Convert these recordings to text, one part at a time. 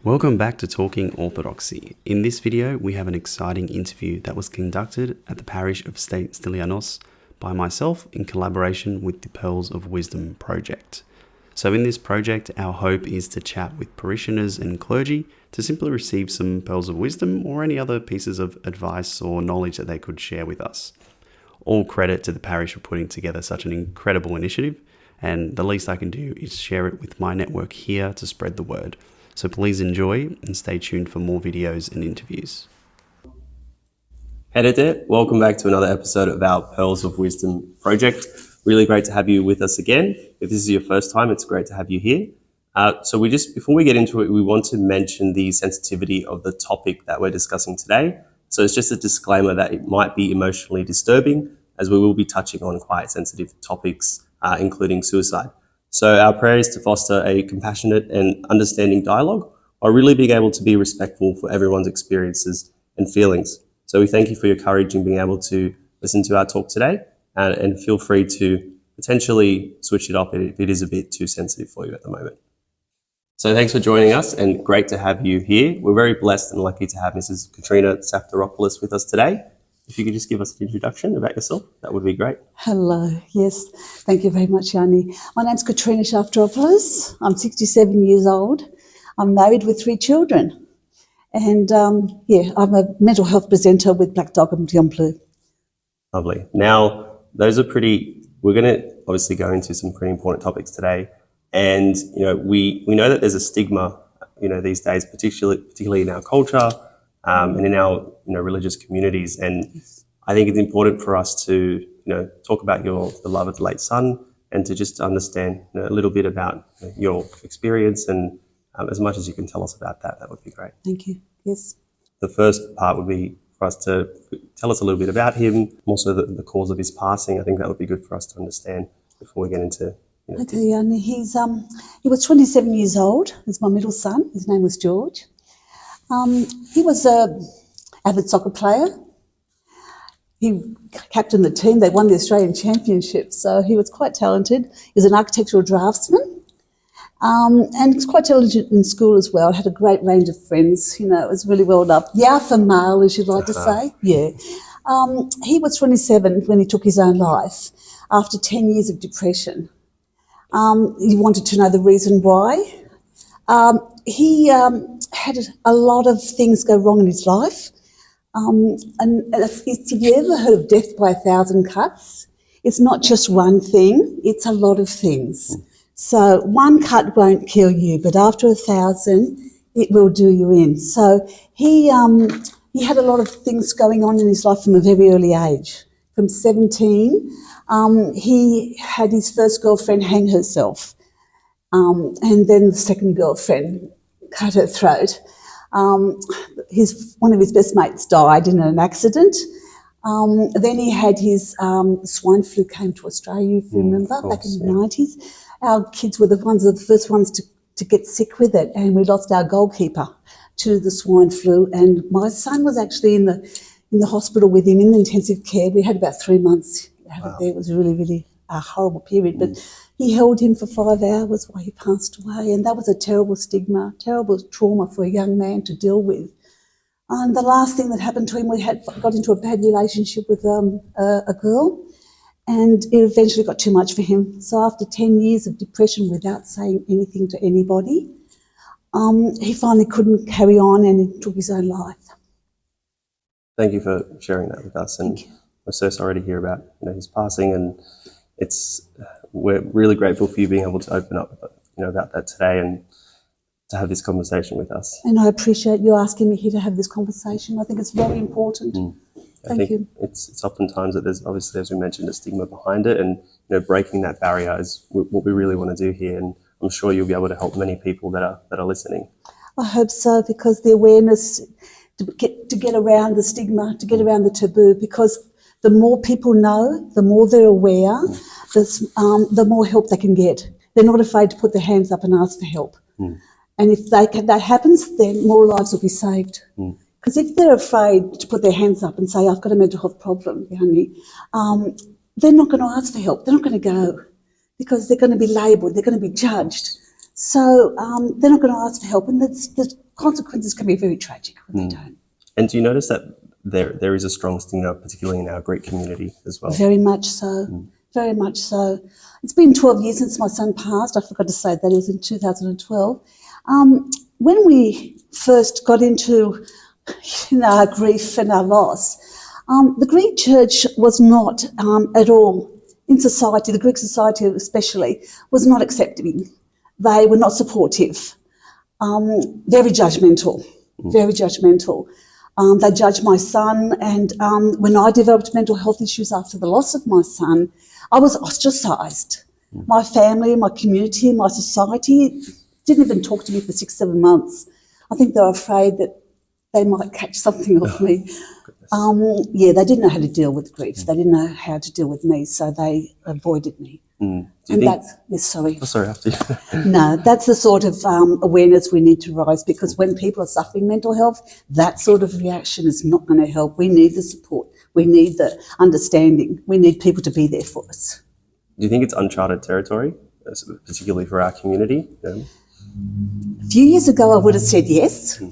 Welcome back to Talking Orthodoxy. In this video, we have an exciting interview that was conducted at the parish of Saint Stylianos by myself in collaboration with the Pearls of Wisdom project. So in this project, our hope is to chat with parishioners and clergy to simply receive some pearls of wisdom or any other pieces of advice or knowledge that they could share with us. All credit to the parish for putting together such an incredible initiative, and the least I can do is share it with my network here to spread the word. So please enjoy and stay tuned for more videos and interviews. Hey there, welcome back to another episode of our Pearls of Wisdom project. Really great to have you with us again. If this is your first time, it's great to have you here. Before we get into it, we want to mention the sensitivity of the topic that we're discussing today. So it's just a disclaimer that it might be emotionally disturbing, as we will be touching on quite sensitive topics, including suicide. So our prayer is to foster a compassionate and understanding dialogue while really being able to be respectful for everyone's experiences and feelings. So we thank you for your courage in being able to listen to our talk today, and feel free to potentially switch it off if it is a bit too sensitive for you at the moment. So thanks for joining us, and great to have you here. We're very blessed and lucky to have Mrs. Katrina Tsaftaropoulos with us today. If you could just give us an introduction about yourself, that would be great. Hello, yes, thank you very much, Yanni. My name's Katrina Tsaftaropoulos. I'm 67 years old. I'm married with 3 children. And I'm a mental health presenter with Black Dog and Beyond Blue. Lovely. Now, we're going to obviously go into some pretty important topics today. And, we know that there's a stigma, these days, particularly in our culture, and in our religious communities. And I think it's important for us to talk about the love of the late son, and to just understand a little bit about your experience, and as much as you can tell us about that would be great. Thank you. Yes. The first part would be for us to tell us a little bit about him, also the cause of his passing. I think that would be good for us to understand before we get into. Okay, Yanni. He was 27 years old. He's my middle son. His name was George. He was an avid soccer player. He captained the team. They won the Australian Championship, so he was quite talented. He was an architectural draftsman, and he was quite talented in school as well. Had a great range of friends. It was really well done. The alpha male, as you'd like to say. Yeah. He was 27 when he took his own life after 10 years of depression. He wanted to know the reason why. He had a lot of things go wrong in his life. And if you ever heard of death by 1,000 cuts, it's not just one thing, it's a lot of things. So one cut won't kill you, but after 1,000, it will do you in. So he had a lot of things going on in his life from a very early age. From 17, he had his first girlfriend hang herself. And then the second girlfriend cut her throat. One of his best mates died in an accident. Then he had his swine flu came to Australia, if you remember, back in the 90s. Our kids were the first ones to get sick with it, and we lost our goalkeeper to the swine flu. And my son was actually in the hospital with him in the intensive care. We had about 3 months out of there. It was really, really a horrible period, but he held him for 5 hours while he passed away, and that was a terrible stigma, terrible trauma for a young man to deal with. And the last thing that happened to him, we got into a bad relationship with a girl, and it eventually got too much for him. So after 10 years of depression without saying anything to anybody, he finally couldn't carry on and he took his own life. Thank you for sharing that with us, and we're so sorry to hear about his passing, and we're really grateful for you being able to open up about that today and to have this conversation with us. And I appreciate you asking me here to have this conversation. I think it's very important. Thank you. It's oftentimes that there's, obviously, as we mentioned, a stigma behind it, and breaking that barrier is what we really want to do here, and I'm sure you'll be able to help many people that are listening. I hope so, because the awareness to get around the stigma, to get around the taboo, because the more people know, the more they're aware, the more help they can get. They're not afraid to put their hands up and ask for help. And if that happens, then more lives will be saved. Because if they're afraid to put their hands up and say, I've got a mental health problem, they're not going to ask for help. They're not going to go, because they're going to be labelled, they're going to be judged. So they're not going to ask for help, and the consequences can be very tragic when they don't. And do you notice that there is a strong stigma, particularly in our Greek community as well? Very much so, very much so. It's been 12 years since my son passed. I forgot to say that, it was in 2012. When we first got into our grief and our loss, the Greek church was not at all, in society, the Greek society especially, was not accepting. They were not supportive, very judgmental, very judgmental. They judged my son, and when I developed mental health issues after the loss of my son, I was ostracised. My family, my community, my society didn't even talk to me for 6-7 months. I think they were afraid that they might catch something off me. They didn't know how to deal with grief. They didn't know how to deal with me, so they avoided me. Sorry, after you. No, that's the sort of awareness we need to raise, because when people are suffering mental health, that sort of reaction is not going to help. We need the support. We need the understanding. We need people to be there for us. Do you think it's uncharted territory, particularly for our community? A few years ago, I would have said yes.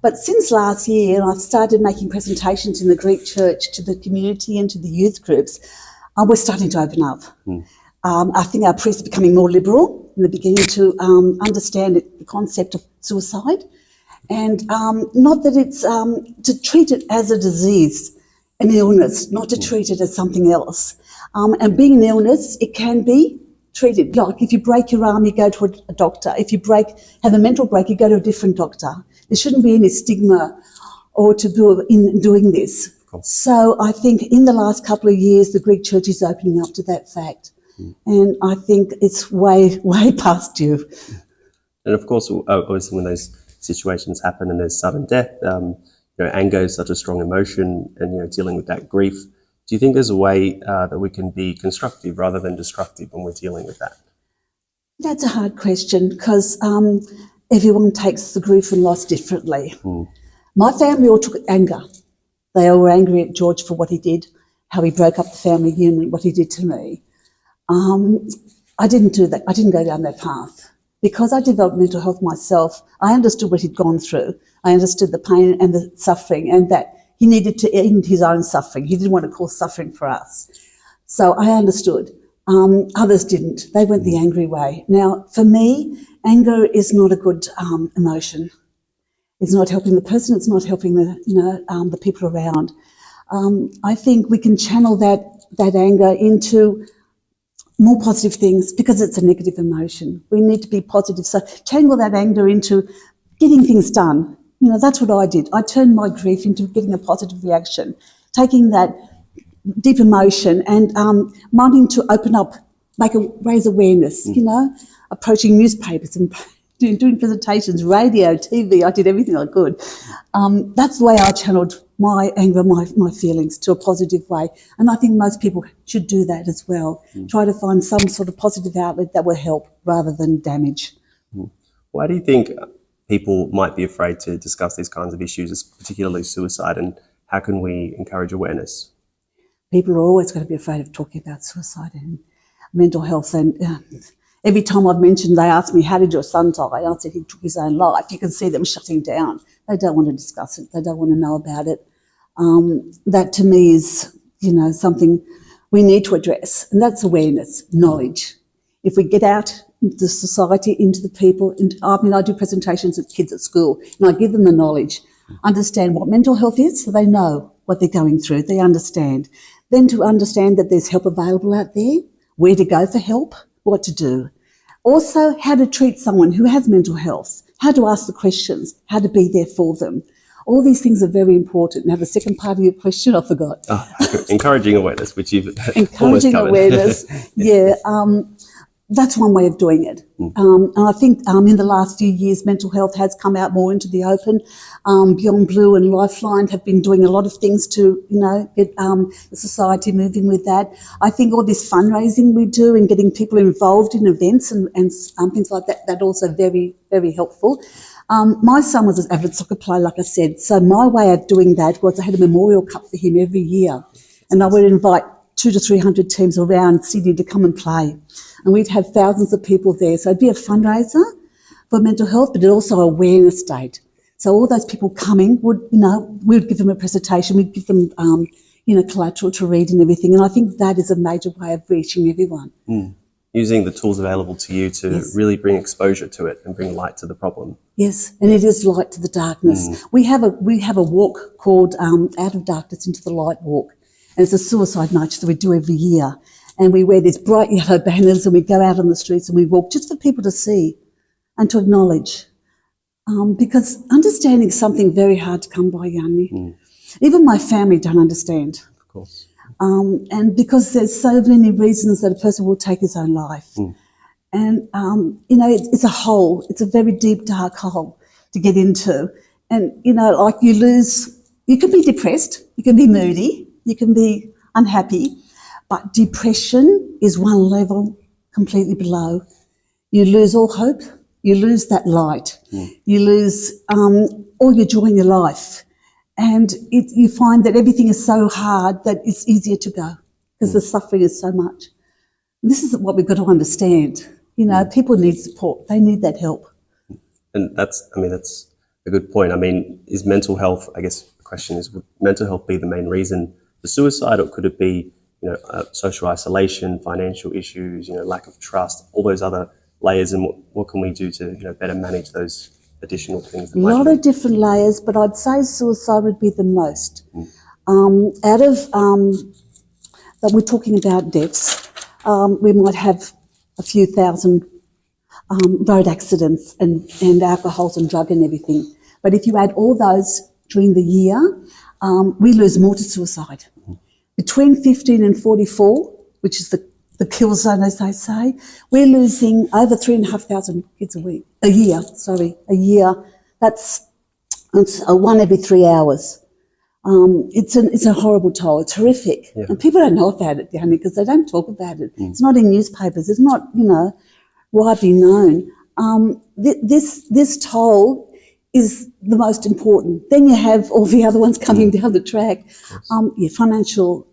But since last year, I've started making presentations in the Greek church to the community and to the youth groups. We're starting to open up. I think our priests are becoming more liberal in the beginning to understand the concept of suicide, and not that it's to treat it as a disease, an illness, not to treat it as something else. And being an illness, it can be treated. Like if you break your arm, you go to a doctor. If you have a mental break, you go to a different doctor. There shouldn't be any stigma or taboo in doing this. So I think in the last couple of years, the Greek church is opening up to that fact. And I think it's way, way past due. And of course, obviously when those situations happen and there's sudden death, anger is such a strong emotion, and dealing with that grief. Do you think there's a way that we can be constructive rather than destructive when we're dealing with that? That's a hard question, because everyone takes the grief and loss differently. My family all took anger. They all were angry at George for what he did, how he broke up the family union, what he did to me. I didn't do that. I didn't go down that path. Because I developed mental health myself, I understood what he'd gone through. I understood the pain and the suffering, and that he needed to end his own suffering. He didn't want to cause suffering for us. So I understood. Others didn't. They went the angry way. Now, for me, anger is not a good emotion. It's not helping the person. It's not helping the people around. I think we can channel that anger into more positive things, because it's a negative emotion. We need to be positive. So channel that anger into getting things done. That's what I did. I turned my grief into getting a positive reaction, taking that deep emotion and wanting to open up, raise awareness, approaching newspapers and doing presentations, radio, TV. I did everything I could. That's the way I channeled my anger, my feelings to a positive way. And I think most people should do that as well. Try to find some sort of positive outlet that will help rather than damage. Why do you think people might be afraid to discuss these kinds of issues, particularly suicide, and how can we encourage awareness? People are always going to be afraid of talking about suicide and mental health. And every time I've mentioned, they ask me, how did your son die? I said he took his own life. You can see them shutting down. They don't want to discuss it. They don't want to know about it. That to me is, something we need to address. And that's awareness, knowledge. If we get out into the society, into the people, and I do presentations with kids at school, and I give them the knowledge, understand what mental health is, so they know what they're going through, they understand. Then to understand that there's help available out there, where to go for help, what to do. Also, how to treat someone who has mental health, how to ask the questions, how to be there for them. All these things are very important. Now, the second part of your question, I forgot. Encouraging awareness, which you've encouraging awareness, yeah. That's one way of doing it. And I think in the last few years, mental health has come out more into the open. Beyond Blue and Lifeline have been doing a lot of things to, get the society moving with that. I think all this fundraising we do and getting people involved in events and things like that also very, very helpful. My son was an avid soccer player, like I said. So my way of doing that was I had a memorial cup for him every year. And I would invite 200 to 300 teams around Sydney to come and play. And we'd have thousands of people there. So it'd be a fundraiser for mental health, but it also awareness date. So all those people coming would, we'd give them a presentation, we'd give them, collateral to read and everything. And I think that is a major way of reaching everyone. Using the tools available to you to really bring exposure to it and bring light to the problem. Yes, and it is light to the darkness. We have a walk called Out of Darkness into the Light Walk, and it's a suicide march that we do every year. And we wear these bright yellow banners and we go out on the streets and we walk just for people to see and to acknowledge. Because understanding is something very hard to come by, Yanni. Even my family don't understand. Of course. And because there's so many reasons that a person will take his own life. And, it's a hole. It's a very deep, dark hole to get into. And, like you can be depressed, you can be moody, you can be unhappy, but depression is one level completely below. You lose all hope, you lose that light, you lose all your joy in your life. And you find that everything is so hard that it's easier to go because the suffering is so much. This is what we've got to understand. People need support. They need that help. And that's a good point. Is mental health, I guess the question is, would mental health be the main reason for suicide, or could it be, social isolation, financial issues, lack of trust, all those other layers, and what can we do to, better manage those additional things? A lot of different layers, but I'd say suicide would be the most. Out of that, we're talking about deaths. We might have a few thousand road accidents and alcohols and drug and everything. But if you add all those during the year, we lose more to suicide. Between 15 and 44, which is the kill zone, as they say, we're losing over 3,500 kids a year. That's one every 3 hours. It's a horrible toll. It's horrific. And people don't know about it, Danny, because they don't talk about it. It's not in newspapers. It's not, widely known. This toll is the most important. Then you have all the other ones coming down the track. Financial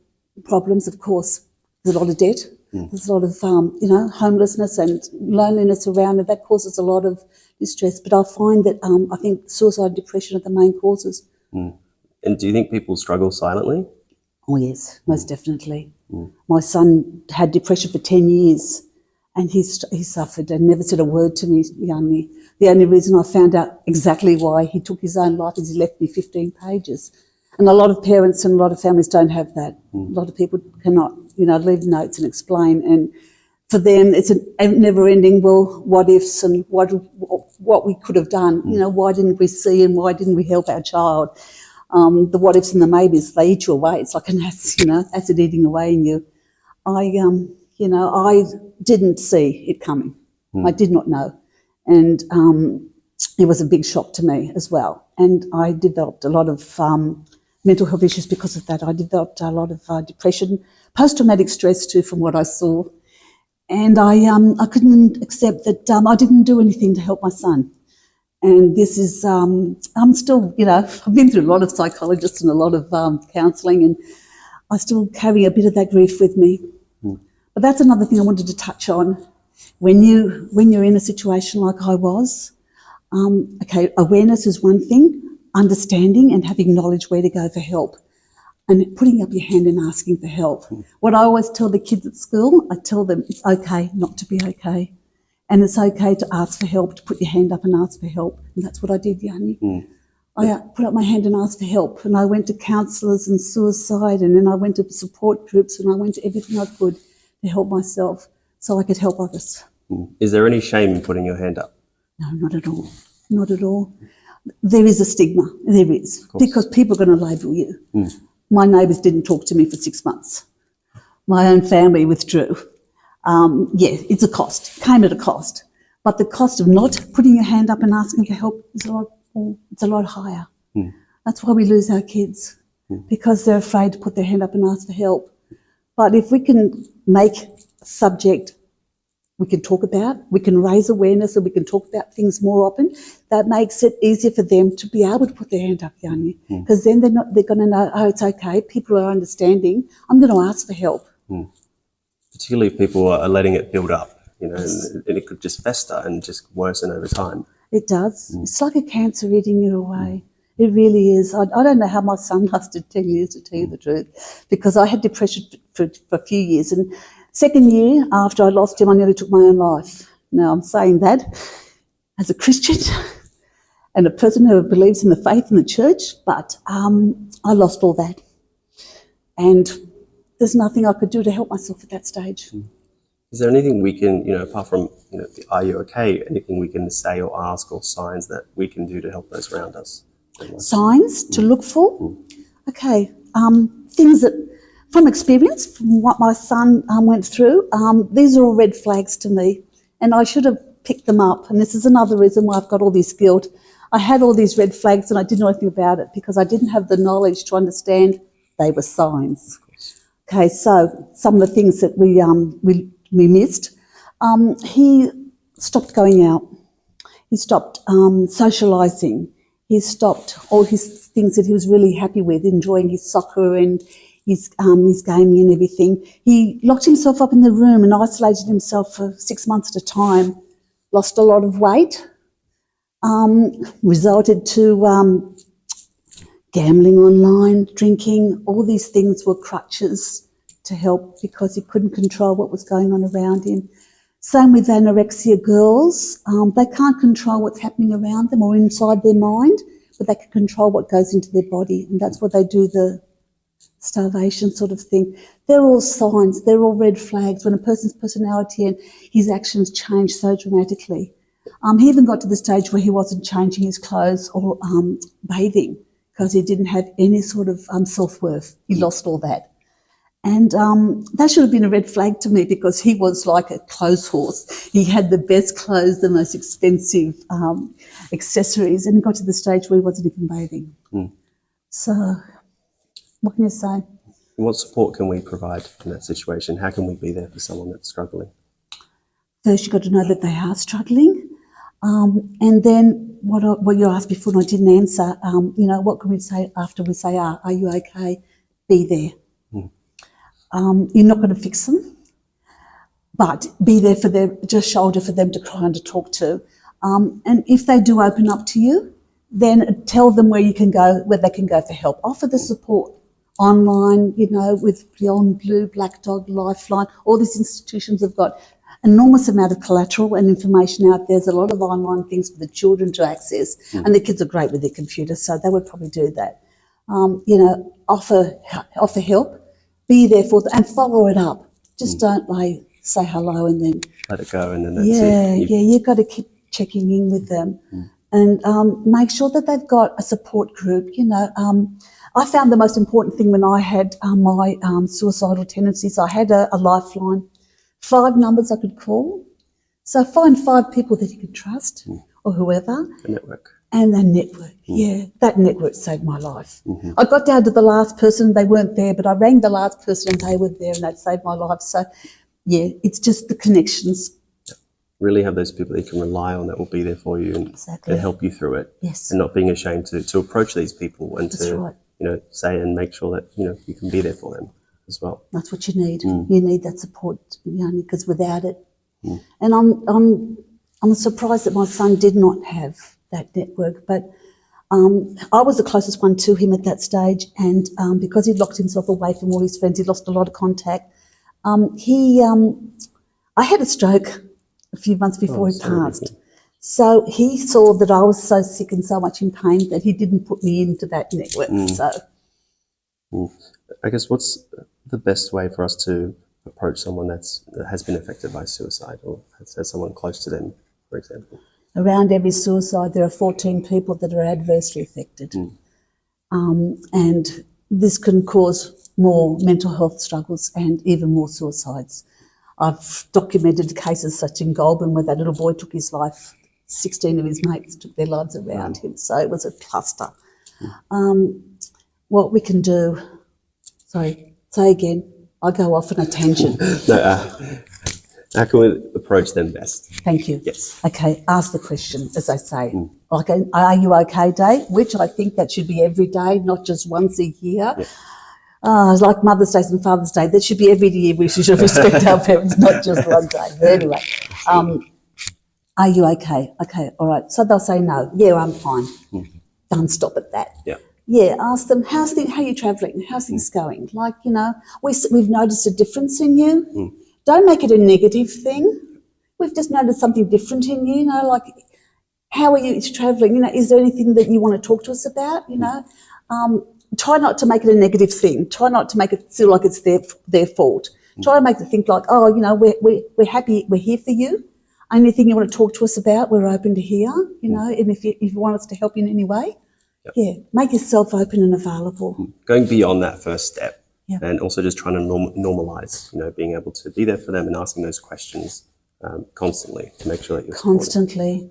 problems, of course. There's a lot of debt. There's a lot of, homelessness and loneliness around it. That causes a lot of distress. But I find that I think suicide and depression are the main causes. And do you think people struggle silently? Oh, yes, most definitely. My son had depression for 10 years and he suffered and never said a word to me, Yanni. The only reason I found out exactly why he took his own life is he left me 15 pages. And a lot of parents and a lot of families don't have that. A lot of people cannot, leave notes and explain. And for them, it's a never-ending, what ifs and what we could have done. Why didn't we see and why didn't we help our child? The what ifs and the maybes, they eat you away. It's like an acid eating away in you. I didn't see it coming. I did not know. And it was a big shock to me as well. And I developed a lot of mental health issues because of that. I developed a lot of depression, post-traumatic stress too, from what I saw. And I couldn't accept that I didn't do anything to help my son. And this is, I'm still, I've been through a lot of psychologists and a lot of counselling, and I still carry a bit of that grief with me. But that's another thing I wanted to touch on. When you're in a situation like I was, awareness is one thing, understanding and having knowledge where to go for help, and putting up your hand and asking for help. What I always tell the kids at school, I tell them it's okay not to be okay. And it's okay to ask for help, to put your hand up and ask for help. And that's what I did, Yanni. I put up my hand and asked for help. And I went to counsellors and suicide, and then I went to support groups, and I went to everything I could to help myself so I could help others. Is there any shame in putting your hand up? No, not at all. Not at all. There is a stigma. There is. Because people are going to label you. My neighbours didn't talk to me for 6 months. My own family withdrew. It's a cost. It came at a cost. But the cost of not putting your hand up and asking for help is a lot higher. That's why we lose our kids, because they're afraid to put their hand up and ask for help. But if we can make a subject we can talk about, we can raise awareness, and we can talk about things more often, that makes it easier for them to be able to put their hand up, Yanni, because then they're going to know, oh, it's okay, people are understanding, I'm going to ask for help. Particularly if people are letting it build up, Yes. and it could just fester and just worsen over time. It does. It's like a cancer eating you away. It really is. I don't know how my son lasted 10 years, to tell you the truth, because I had depression for a few years. And second year after I lost him, I nearly took my own life. Now, I'm saying that as a Christian and a person who believes in the faith and the church, but I lost all that. And there's nothing I could do to help myself at that stage. Is there anything we can, apart from, the are you okay, anything we can say or ask or signs that we can do to help those around us? Signs to look for? Okay. Things that, from experience, from what my son went through, these are all red flags to me, and I should have picked them up. And this is another reason why I've got all this guilt. I had all these red flags and I didn't know anything about it because I didn't have the knowledge to understand they were signs. Okay, so some of the things that we missed. He stopped going out. He stopped socialising. He stopped all his things that he was really happy with, enjoying his soccer and his gaming and everything. He locked himself up in the room and isolated himself for 6 months at a time, lost a lot of weight, resulted to gambling online, drinking. All these things were crutches to help because he couldn't control what was going on around him. Same with anorexia girls. They can't control what's happening around them or inside their mind, but they can control what goes into their body, and that's what they do, the starvation sort of thing. They're all signs, they're all red flags when a person's personality and his actions change so dramatically. He even got to the stage where he wasn't changing his clothes or bathing because he didn't have any sort of self-worth. He lost all that. And that should have been a red flag to me because he was like a clothes horse. He had the best clothes, the most expensive accessories, and he got to the stage where he wasn't even bathing. So what can you say? What support can we provide in that situation? How can we be there for someone that's struggling? First, you've got to know that they are struggling. And then what you asked before and I didn't answer, what can we say after we say, are you okay? Be there. You're not going to fix them, but be there for them, just shoulder for them to cry and to talk to. And if they do open up to you, then tell them where they can go for help. Offer the support online, with Beyond Blue, Black Dog, Lifeline. All these institutions have got enormous amount of collateral and information out there. There's a lot of online things for the children to access, and the kids are great with their computers, so they would probably do that. Offer help. Be there for them and follow it up. Just don't say hello and then let it go and then that's it. You've got to keep checking in with them and make sure that they've got a support group. I found the most important thing when I had my suicidal tendencies, I had a lifeline, 5 numbers I could call. So find 5 people that you can trust or whoever. A network. And the network, that network saved my life. I got down to the last person, they weren't there, but I rang the last person and they were there and that saved my life. So, it's just the connections. Really have those people that you can rely on that will be there for you and help you through it. Yes. And not being ashamed to approach these people and That's right. say and make sure that, you can be there for them as well. That's what you need. You need that support, because without it. And I'm surprised that my son did not have that network, but I was the closest one to him at that stage, and because he'd locked himself away from all his friends, he'd lost a lot of contact. I had a stroke a few months before he passed, so he saw that I was so sick and so much in pain that he didn't put me into that network. So, I guess what's the best way for us to approach someone that has been affected by suicide or has someone close to them, for example? Around every suicide, there are 14 people that are adversely affected. And this can cause more mental health struggles and even more suicides. I've documented cases such in Goulburn where that little boy took his life, 16 of his mates took their lives around him, so it was a cluster. What we can do, sorry, say again, I go off on a tangent. How can we approach them best? Thank you. Yes. Okay, ask the question, as I say. Like, are you okay day? Which I think that should be every day, not just once a year. like Mother's Day and Father's Day. That should be every year. We should respect our parents, not just one day. But anyway, are you okay? Okay, all right. So they'll say no. Yeah, I'm fine. Don't stop at that. Yeah. Yeah, ask them, how are you travelling? How's things going? Like, we've noticed a difference in you. Don't make it a negative thing. We've just noticed something different in you, like, how are you travelling? Is there anything that you want to talk to us about? Try not to make it a negative thing. Try not to make it feel like it's their fault. Try to make it think like, we're happy, we're here for you. Anything you want to talk to us about, we're open to hear, and if you want us to help you in any way, make yourself open and available. Going beyond that first step, Yeah. and also just trying to normalise, being able to be there for them and asking those questions constantly to make sure that you're supported.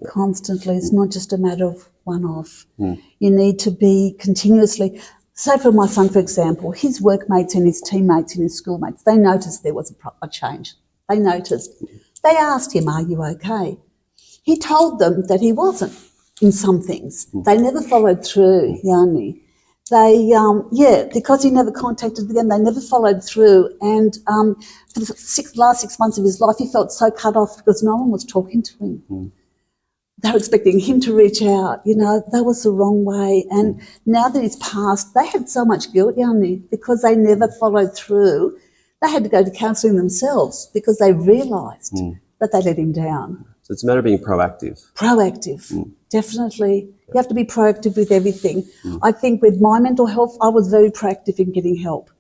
Constantly. It's not just a matter of one-off. You need to be continuously. So for my son, for example, his workmates and his teammates and his schoolmates, they noticed there was a change. They noticed. They asked him, are you okay? He told them that he wasn't in some things. They never followed through, Yanni. They, because he never contacted them, they never followed through. And for the last 6 months of his life, he felt so cut off because no one was talking to him. They were expecting him to reach out, that was the wrong way. And now that he's passed, they had so much guilt, Yanni, because they never followed through. They had to go to counselling themselves because they realised that they let him down. So it's a matter of being proactive. Definitely. You have to be proactive with everything. I think with my mental health, I was very proactive in getting help.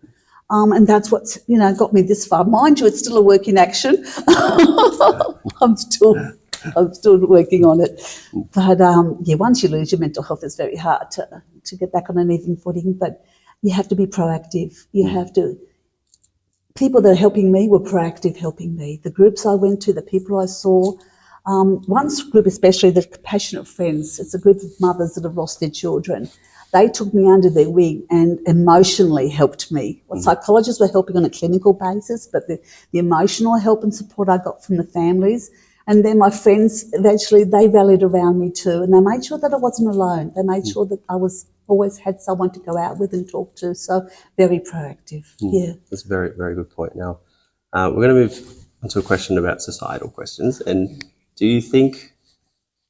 And that's what's, got me this far. Mind you, it's still a work in action. I'm still working on it. But once you lose your mental health, it's very hard to get back on an even footing. But you have to be proactive. You have to. People that are helping me were proactive helping me. The groups I went to, the people I saw. One group especially, the Compassionate Friends, it's a group of mothers that have lost their children. They took me under their wing and emotionally helped me. Well, psychologists were helping on a clinical basis, but the emotional help and support I got from the families. And then my friends, eventually, they rallied around me too, and they made sure that I wasn't alone. They made sure that I always had someone to go out with and talk to. So very proactive. Yeah. That's a very, very good point. Now, we're going to move on to a question about societal questions. And do you think,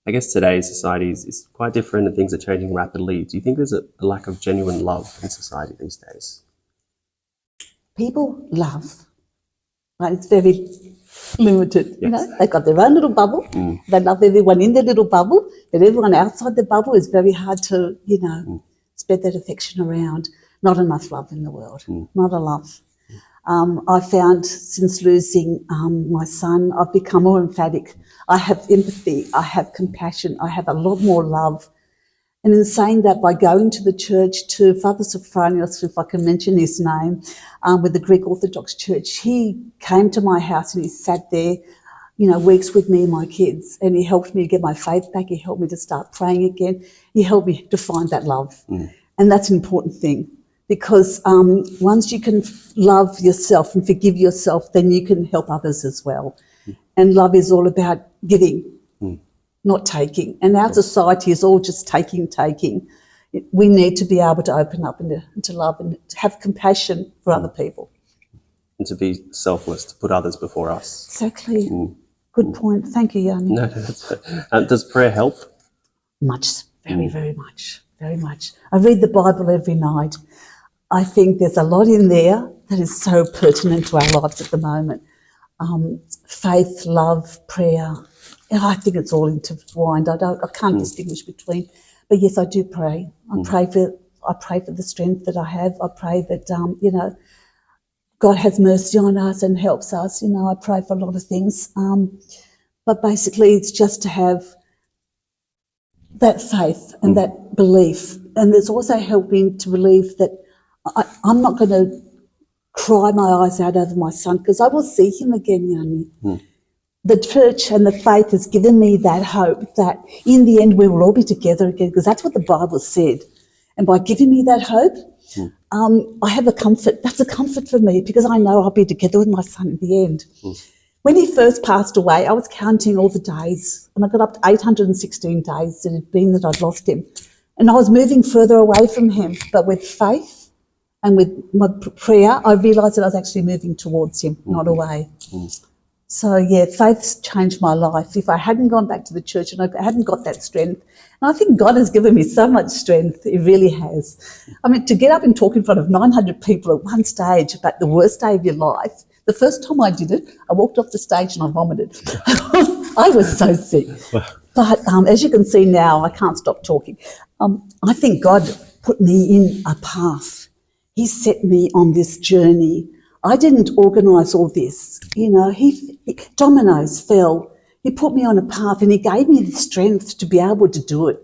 I guess today's society is quite different and things are changing rapidly. Do you think there's a lack of genuine love in society these days? People love, right? It's very limited, They've got their own little bubble. They love everyone in their little bubble, but everyone outside the bubble is very hard to, spread that affection around. Not enough love in the world, not a love. I found since losing my son, I've become more emphatic. I have empathy, I have compassion, I have a lot more love. And in saying that, by going to the church, to Father Stylianos, if I can mention his name, with the Greek Orthodox Church, he came to my house and he sat there, weeks with me and my kids, and he helped me get my faith back. He helped me to start praying again. He helped me to find that love. And that's an important thing, because once you can love yourself and forgive yourself, then you can help others as well. And love is all about giving, not taking. And our society is all just taking. We need to be able to open up and to love and to have compassion for other people. And to be selfless, to put others before us. Exactly. Good point. Thank you, Yanni. No, that's does prayer help? Much, very, very much, very much. I read the Bible every night. I think there's a lot in there that is so pertinent to our lives at the moment. Faith, love, prayer. I think it's all intertwined. I can't distinguish between. But yes, I do pray. I pray for the strength that I have. I pray that God has mercy on us and helps us. I pray for a lot of things. But basically, it's just to have that faith and that belief. And there's also helping to believe that I'm not going to cry my eyes out over my son, because I will see him again, Yanni. The church and the faith has given me that hope that in the end we will all be together again, because that's what the Bible said. And by giving me that hope, I have a comfort. That's a comfort for me, because I know I'll be together with my son in the end. When he first passed away, I was counting all the days, and I got up to 816 days it had been that I'd lost him. And I was moving further away from him, but with faith And with my prayer, I realised that I was actually moving towards him, not away. So, yeah, faith's changed my life. If I hadn't gone back to the church and I hadn't got that strength, and I think God has given me so much strength, He really has. I mean, to get up and talk in front of 900 people at one stage about the worst day of your life, the first time I did it, I walked off the stage and I vomited. I was so sick. But as you can see now, I can't stop talking. I think God put me in a path. He set me on this journey. I didn't organise all this. You know, dominoes fell. He put me on a path and He gave me the strength to be able to do it.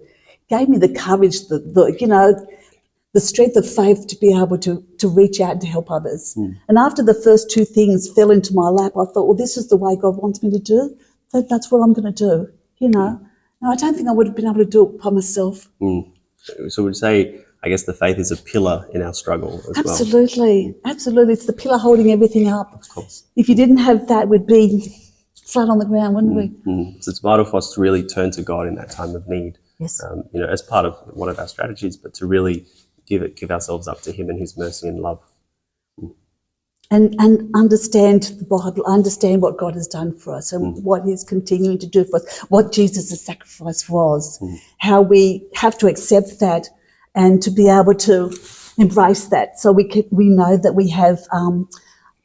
He gave me the courage, the strength of faith to be able to reach out and to help others. And after the first two things fell into my lap, I thought, well, this is the way God wants me to do. So that's what I'm going to do, you know. And I don't think I would have been able to do it by myself. So we'd say, I guess the faith is a pillar in our struggle as well. Absolutely. It's the pillar holding everything up. Of course. If you didn't have that, we'd be flat on the ground, wouldn't we? So it's vital for us to really turn to God in that time of need. Yes. As part of one of our strategies, but to really give ourselves up to Him and His mercy and love. And understand the Bible, understand what God has done for us and what He's continuing to do for us, what Jesus' sacrifice was, how we have to accept that and to be able to embrace that so we know that we have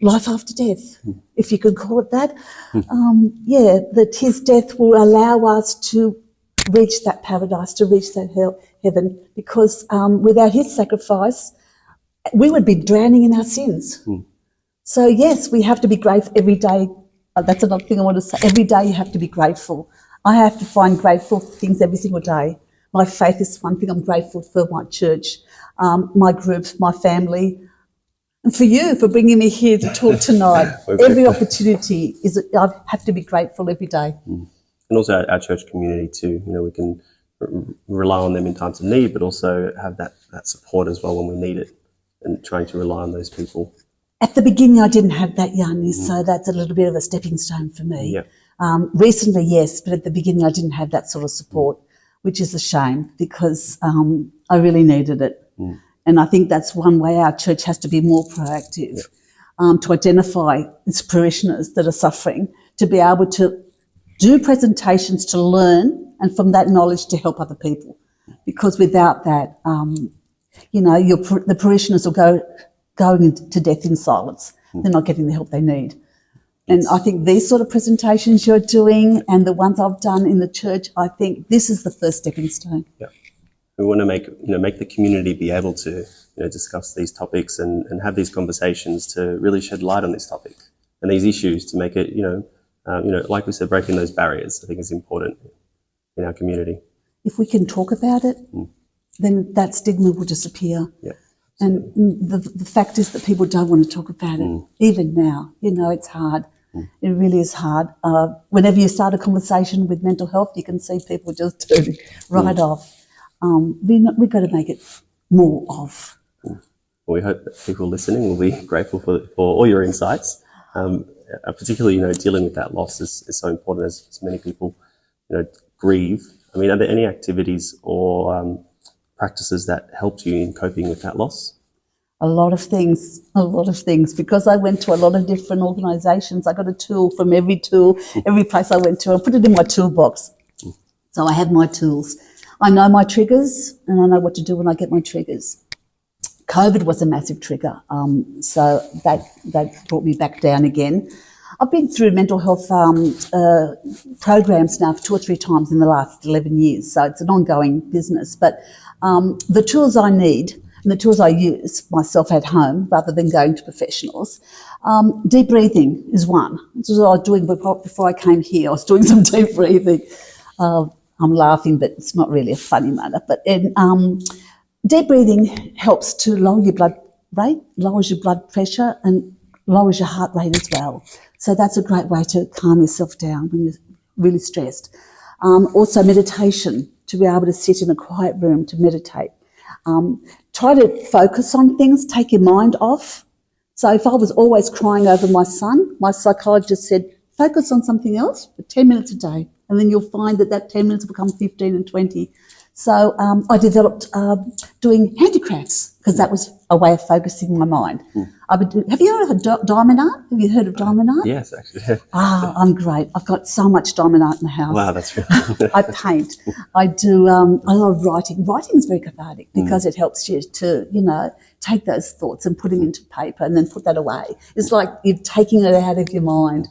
life after death, if you could call it that. That His death will allow us to reach that paradise, to reach that heaven, because without His sacrifice, we would be drowning in our sins. So, yes, we have to be grateful every day. That's another thing I want to say. Every day you have to be grateful. I have to find grateful for things every single day. My faith is one thing. I'm grateful for my church, my group, my family, and for you for bringing me here to talk tonight. Every opportunity I have to be grateful every day. And also our church community too. We can rely on them in times of need, but also have that support as well when we need it, and trying to rely on those people. At the beginning, I didn't have that, Yanni, so that's a little bit of a stepping stone for me. Yeah. Recently, yes, but at the beginning, I didn't have that sort of support, which is a shame because I really needed it. And I think that's one way our church has to be more proactive, to identify its parishioners that are suffering, to be able to do presentations to learn and from that knowledge to help other people. Because without that, the parishioners will going to death in silence. They're not getting the help they need. And I think these sort of presentations you're doing and the ones I've done in the church, I think this is the first stepping stone. Yeah. We want to make the community be able to discuss these topics and have these conversations to really shed light on this topic and these issues to make it, like we said, breaking those barriers, I think is important in our community. If we can talk about it, then that stigma will disappear. Yeah. And the fact is that people don't want to talk about it, even now. It's hard. It really is hard. Whenever you start a conversation with mental health, you can see people just turning right off. We've got to make it more of. Well, we hope that people listening will be grateful for all your insights. Particularly, dealing with that loss is so important as many people, grieve. I mean, are there any activities or practices that helped you in coping with that loss? A lot of things. Because I went to a lot of different organisations, I got a tool from every place I went to. I put it in my toolbox. So I have my tools. I know my triggers and I know what to do when I get my triggers. COVID was a massive trigger, so that brought me back down again. I've been through mental health programs now for 2 or 3 times in the last 11 years, so it's an ongoing business. But the tools I need and the tools I use myself at home rather than going to professionals, deep breathing is one. This is what I was doing before I came here. I was doing some deep breathing. I'm laughing, but it's not really a funny matter. But deep breathing helps to lower your blood rate, lowers your blood pressure and lowers your heart rate as well. So that's a great way to calm yourself down when you're really stressed. Also meditation, to be able to sit in a quiet room to meditate. Try to focus on things, take your mind off. So if I was always crying over my son, my psychologist said, focus on something else for 10 minutes a day. And then you'll find that 10 minutes will become 15 and 20. So I developed doing handicrafts because that was a way of focusing my mind. Have you heard of diamond art? Have you heard of diamond art? Yes, actually. I'm great. I've got so much diamond art in the house. Wow, that's really I paint. I do a lot of writing. Writing is very cathartic because it helps you to, take those thoughts and put them into paper and then put that away. It's like you're taking it out of your mind.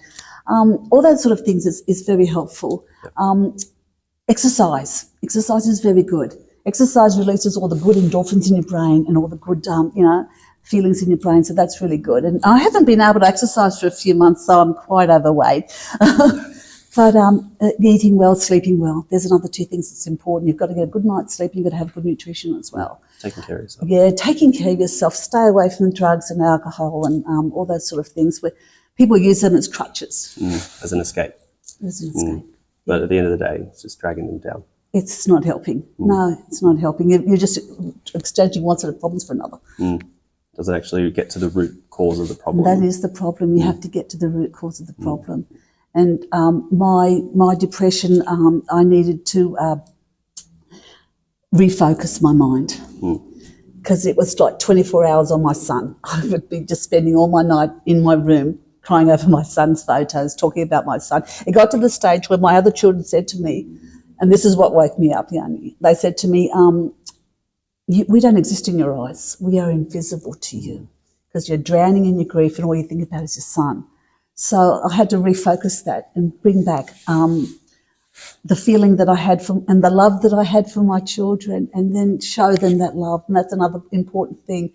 All those sort of things is very helpful. Exercise. Exercise is very good. Exercise releases all the good endorphins in your brain and all the good, feelings in your brain. So that's really good. And I haven't been able to exercise for a few months, so I'm quite overweight. But eating well, sleeping well. There's another two things that's important. You've got to get a good night's sleep. You've got to have good nutrition as well. Taking care of yourself. Yeah, taking care of yourself. Stay away from drugs and alcohol and all those sort of things where people use them as crutches. As an escape. As an escape. But at the end of the day, it's just dragging them down. It's not helping. No, it's not helping. You're just exchanging one set of problems for another. Doesn't actually get to the root cause of the problem. That is the problem. You have to get to the root cause of the problem. And my depression, I needed to refocus my mind because it was like 24 hours on my son. I would be just spending all my night in my room crying over my son's photos, talking about my son. It got to the stage where my other children said to me, and this is what woke me up, Yanni, they said to me, we don't exist in your eyes. We are invisible to you because you're drowning in your grief and all you think about is your son. So I had to refocus that and bring back the feeling that I had and the love that I had for my children and then show them that love. And that's another important thing.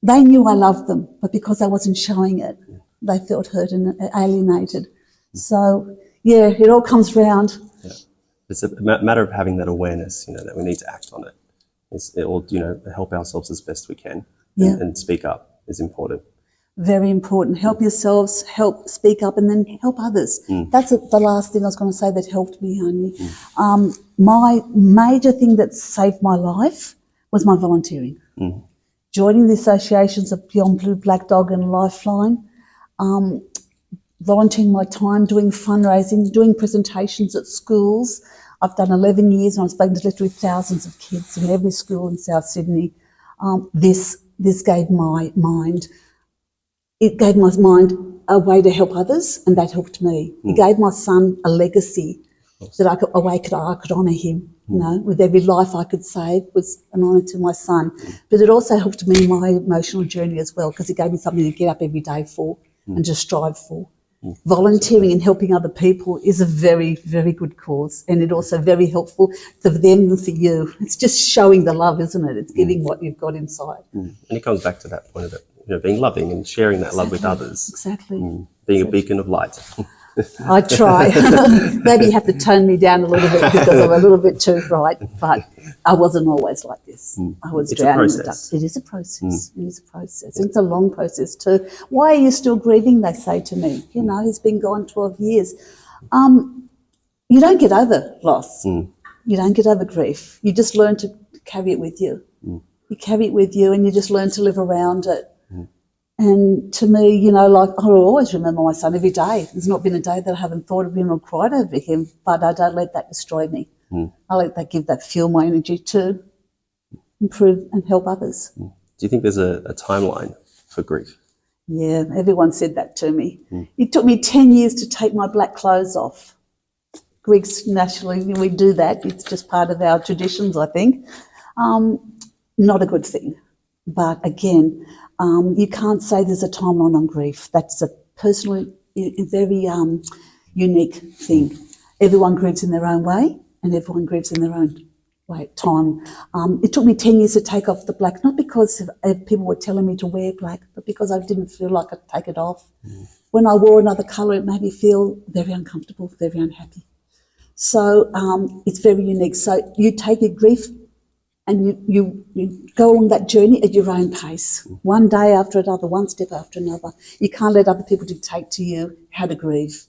They knew I loved them, but because I wasn't showing it, they felt hurt and alienated. So, yeah, it all comes round. Yeah. It's a matter of having that awareness, that we need to act on it. It will, help ourselves as best we can and speak up is important. Very important. Help yourselves, help speak up, and then help others. That's the last thing I was going to say that helped me, only. My major thing that saved my life was my volunteering. Joining the associations of Beyond Blue, Black Dog and Lifeline, volunteering my time, doing fundraising, doing presentations at schools. I've done 11 years and I've spoken to literally thousands of kids in every school in South Sydney. This gave my mind, it gave my mind a way to help others, and that helped me. It gave my son a legacy that I could honour him. With every life I could save was an honour to my son. But it also helped me in my emotional journey as well because it gave me something to get up every day for and to strive for. Volunteering and helping other people is a very, very good cause, and it also very helpful for them and for you. It's just showing the love, isn't it? It's giving what you've got inside. And it comes back to that point of it, being loving and sharing that love with others. Exactly. Being a beacon of light. I try. Maybe you have to tone me down a little bit because I'm a little bit too bright, but I wasn't always like this. I was drowning in the ducks. It is a process. It is a process. It's a long process too. Why are you still grieving, they say to me. He's been gone 12 years. You don't get over loss. You don't get over grief. You just learn to carry it with you. You carry it with you and you just learn to live around it. And to me, I will always remember my son every day. There's not been a day that I haven't thought of him or cried over him, but I don't let that destroy me. I let that give that fuel my energy to improve and help others. Do you think there's a timeline for grief? Yeah, everyone said that to me. It took me 10 years to take my black clothes off. Greeks, naturally, we do that. It's just part of our traditions, I think. Not a good thing. But again, you can't say there's a timeline on grief. That's a personally very unique thing. Everyone grieves in their own way and everyone grieves in their own time. It took me 10 years to take off the black, not because people were telling me to wear black, but because I didn't feel like I'd take it off. When I wore another colour, it made me feel very uncomfortable, very unhappy. So it's very unique. So you take your grief and you go along that journey at your own pace, one day after another, one step after another. You can't let other people dictate to you how to grieve.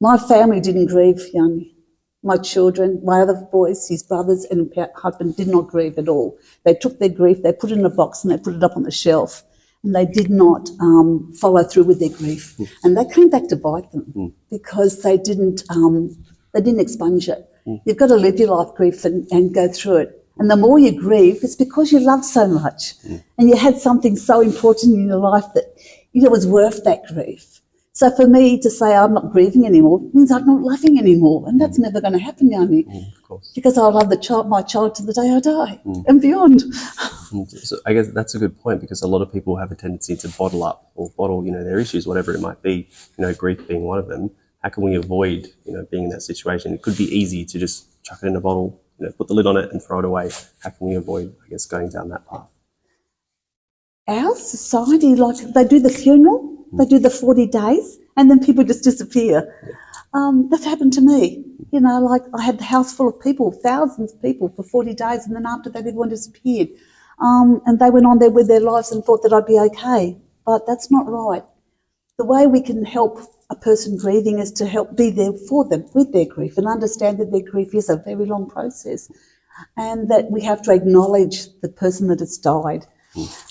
My family didn't grieve, Yanni. My children, my other boys, his brothers and husband did not grieve at all. They took their grief, they put it in a box and they put it up on the shelf, and they did not follow through with their grief. And they came back to bite them because they didn't expunge it. You've got to live your life grief and go through it. And the more you grieve, it's because you love so much and you had something so important in your life that was worth that grief. So for me to say I'm not grieving anymore means I'm not loving anymore, and that's never going to happen, Yanni, because I love my child to the day I die and beyond. So I guess that's a good point, because a lot of people have a tendency to bottle up or bottle, their issues, whatever it might be, grief being one of them. How can we avoid, being in that situation? It could be easy to just chuck it in a bottle, put the lid on it and throw it away. How can we avoid, I guess, going down that path? Our society, they do the funeral, they do the 40 days, and then people just disappear. That's happened to me. I had the house full of people, thousands of people for 40 days, and then after that everyone disappeared. And they went on there with their lives and thought that I'd be okay. But that's not right. The way we can help a person grieving is to help be there for them with their grief and understand that their grief is a very long process and that we have to acknowledge the person that has died.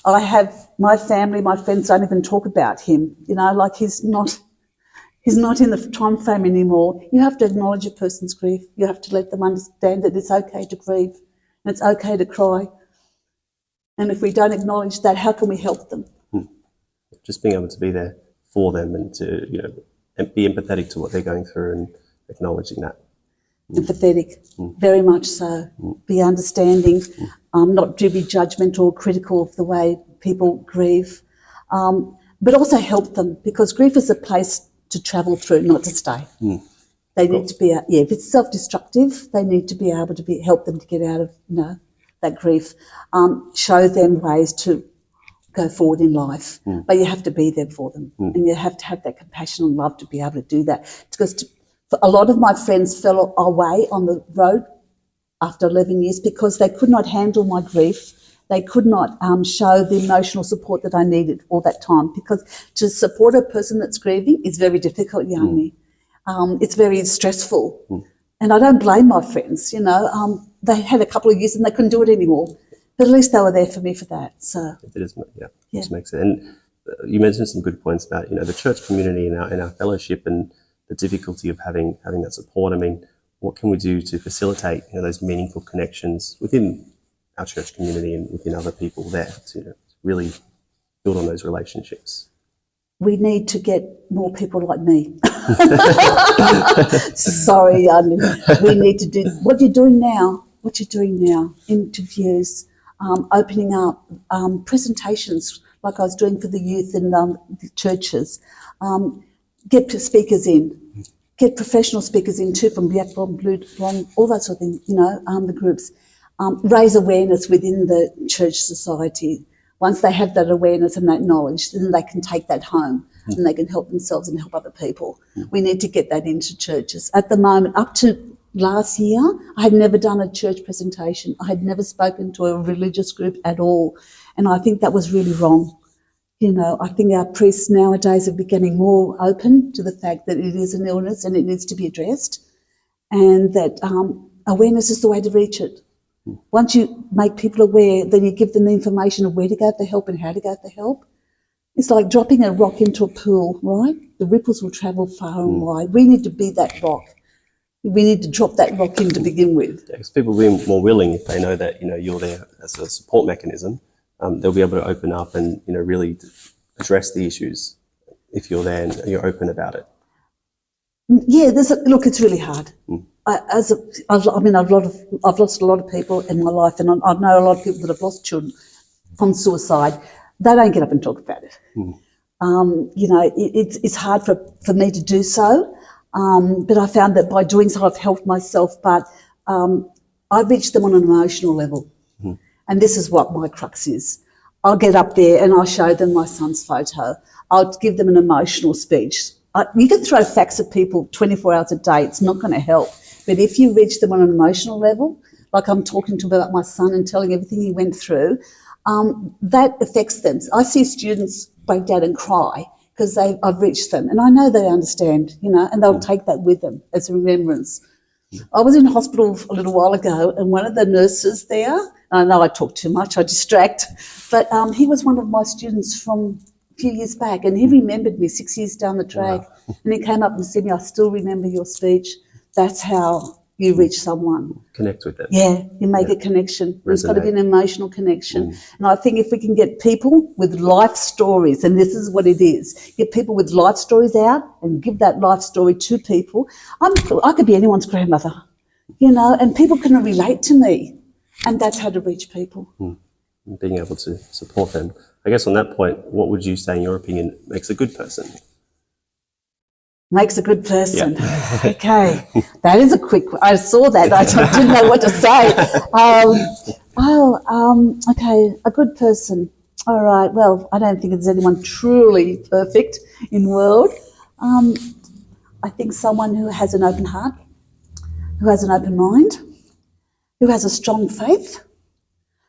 I have my family, my friends don't even talk about him. He's not in the time frame anymore. You have to acknowledge a person's grief. You have to let them understand that it's okay to grieve and it's okay to cry. And if we don't acknowledge that, how can we help them? Just being able to be there for them and to, be empathetic to what they're going through and acknowledging that. Empathetic, very much so. Be understanding, not to be judgmental or critical of the way people grieve, but also help them, because grief is a place to travel through, not to stay. They need to be, if it's self-destructive, they need to be able to help them to get out of, that grief. Show them ways to go forward in life, but you have to be there for them, and you have to have that compassion and love to be able to do that. Because a lot of my friends fell away on the road after 11 years because they could not handle my grief. They could not show the emotional support that I needed all that time, because to support a person that's grieving is very difficult, Yanni. It's very stressful. And I don't blame my friends, they had a couple of years and they couldn't do it anymore. But at least they were there for me for that. So it is, It makes it. And you mentioned some good points about, the church community and our fellowship and the difficulty of having that support. I mean, what can we do to facilitate, those meaningful connections within our church community and within other people there to really build on those relationships? We need to get more people like me. Sorry, we need to do what you're doing now. Interviews, opening up, presentations like I was doing for the youth and the churches. Get speakers in. Get professional speakers in too, from Black, Blue, all that sort of thing, the groups. Raise awareness within the church society. Once they have that awareness and that knowledge, then they can take that home and they can help themselves and help other people. We need to get that into churches. At the moment, up to last year, I had never done a church presentation. I had never spoken to a religious group at all. And I think that was really wrong. I think our priests nowadays are becoming more open to the fact that it is an illness and it needs to be addressed, and that awareness is the way to reach it. Once you make people aware, then you give them the information of where to go for help and how to go for help. It's like dropping a rock into a pool, right? The ripples will travel far and wide. We need to be that rock. We need to drop that rock in to begin with. Because people will be more willing if they know that, you're there as a support mechanism. They'll be able to open up and, really address the issues if you're there and you're open about it. Yeah, look, it's really hard. I've lost a lot of people in my life, and I know a lot of people that have lost children from suicide. They don't get up and talk about it. It's hard for me to do so, but I found that by doing so I've helped myself, but I reached them on an emotional level. And this is what my crux is. I'll get up there and I'll show them my son's photo. I'll give them an emotional speech. You can throw facts at people 24 hours a day. It's not going to help. But if you reach them on an emotional level, like I'm talking to them about my son and telling everything he went through, that affects them. I see students break down and cry because I've reached them. And I know they understand, and they'll take that with them as a remembrance. I was in hospital a little while ago, and one of the nurses there, I know I talk too much, I distract, but he was one of my students from a few years back, and he remembered me 6 years down the track. Wow. And he came up and said to me, I still remember your speech. That's how you reach someone. Connect with them. Yeah, you make a connection. There's got to be an Resonate. emotional connection. And I think if we can get people with life stories, and this is what it is, get people with life stories out and give that life story to people. I could be anyone's grandmother, you know, and people can relate to me. And that's how to reach people. Being able to support them. I guess on that point, what would you say, in your opinion, makes a good person? Makes a good person. Yeah. Okay, that is a quick. I saw that. I didn't know what to say. Okay, a good person. All right. Well, I don't think there's anyone truly perfect in the world. I think someone who has an open heart, who has an open mind, who has a strong faith,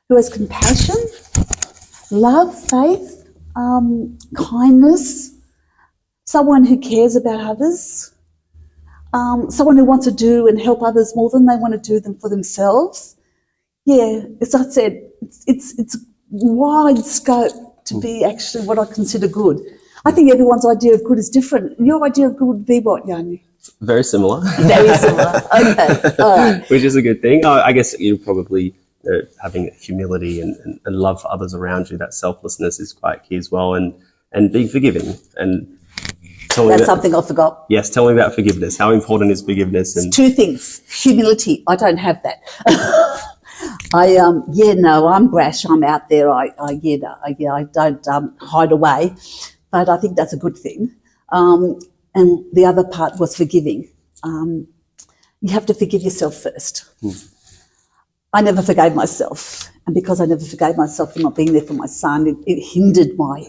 who has compassion, love, faith, kindness. Someone who cares about others, someone who wants to do and help others more than they want to do them for themselves. Yeah, as I said, it's a wide scope to be actually what I consider good. I think everyone's idea of good is different. Your idea of good would be what, Yanni? Very similar. Very similar. Okay, all right. Which is a good thing. I guess you probably having humility and love for others around you, that selflessness is quite key as well, and being forgiving. And that's something I forgot. Yes, tell me about forgiveness. How important is forgiveness? And two things. Humility. I don't have that. I'm brash. I'm out there. I don't hide away, but I think that's a good thing. And the other part was forgiving. You have to forgive yourself first. I never forgave myself, and because I never forgave myself for not being there for my son, it hindered my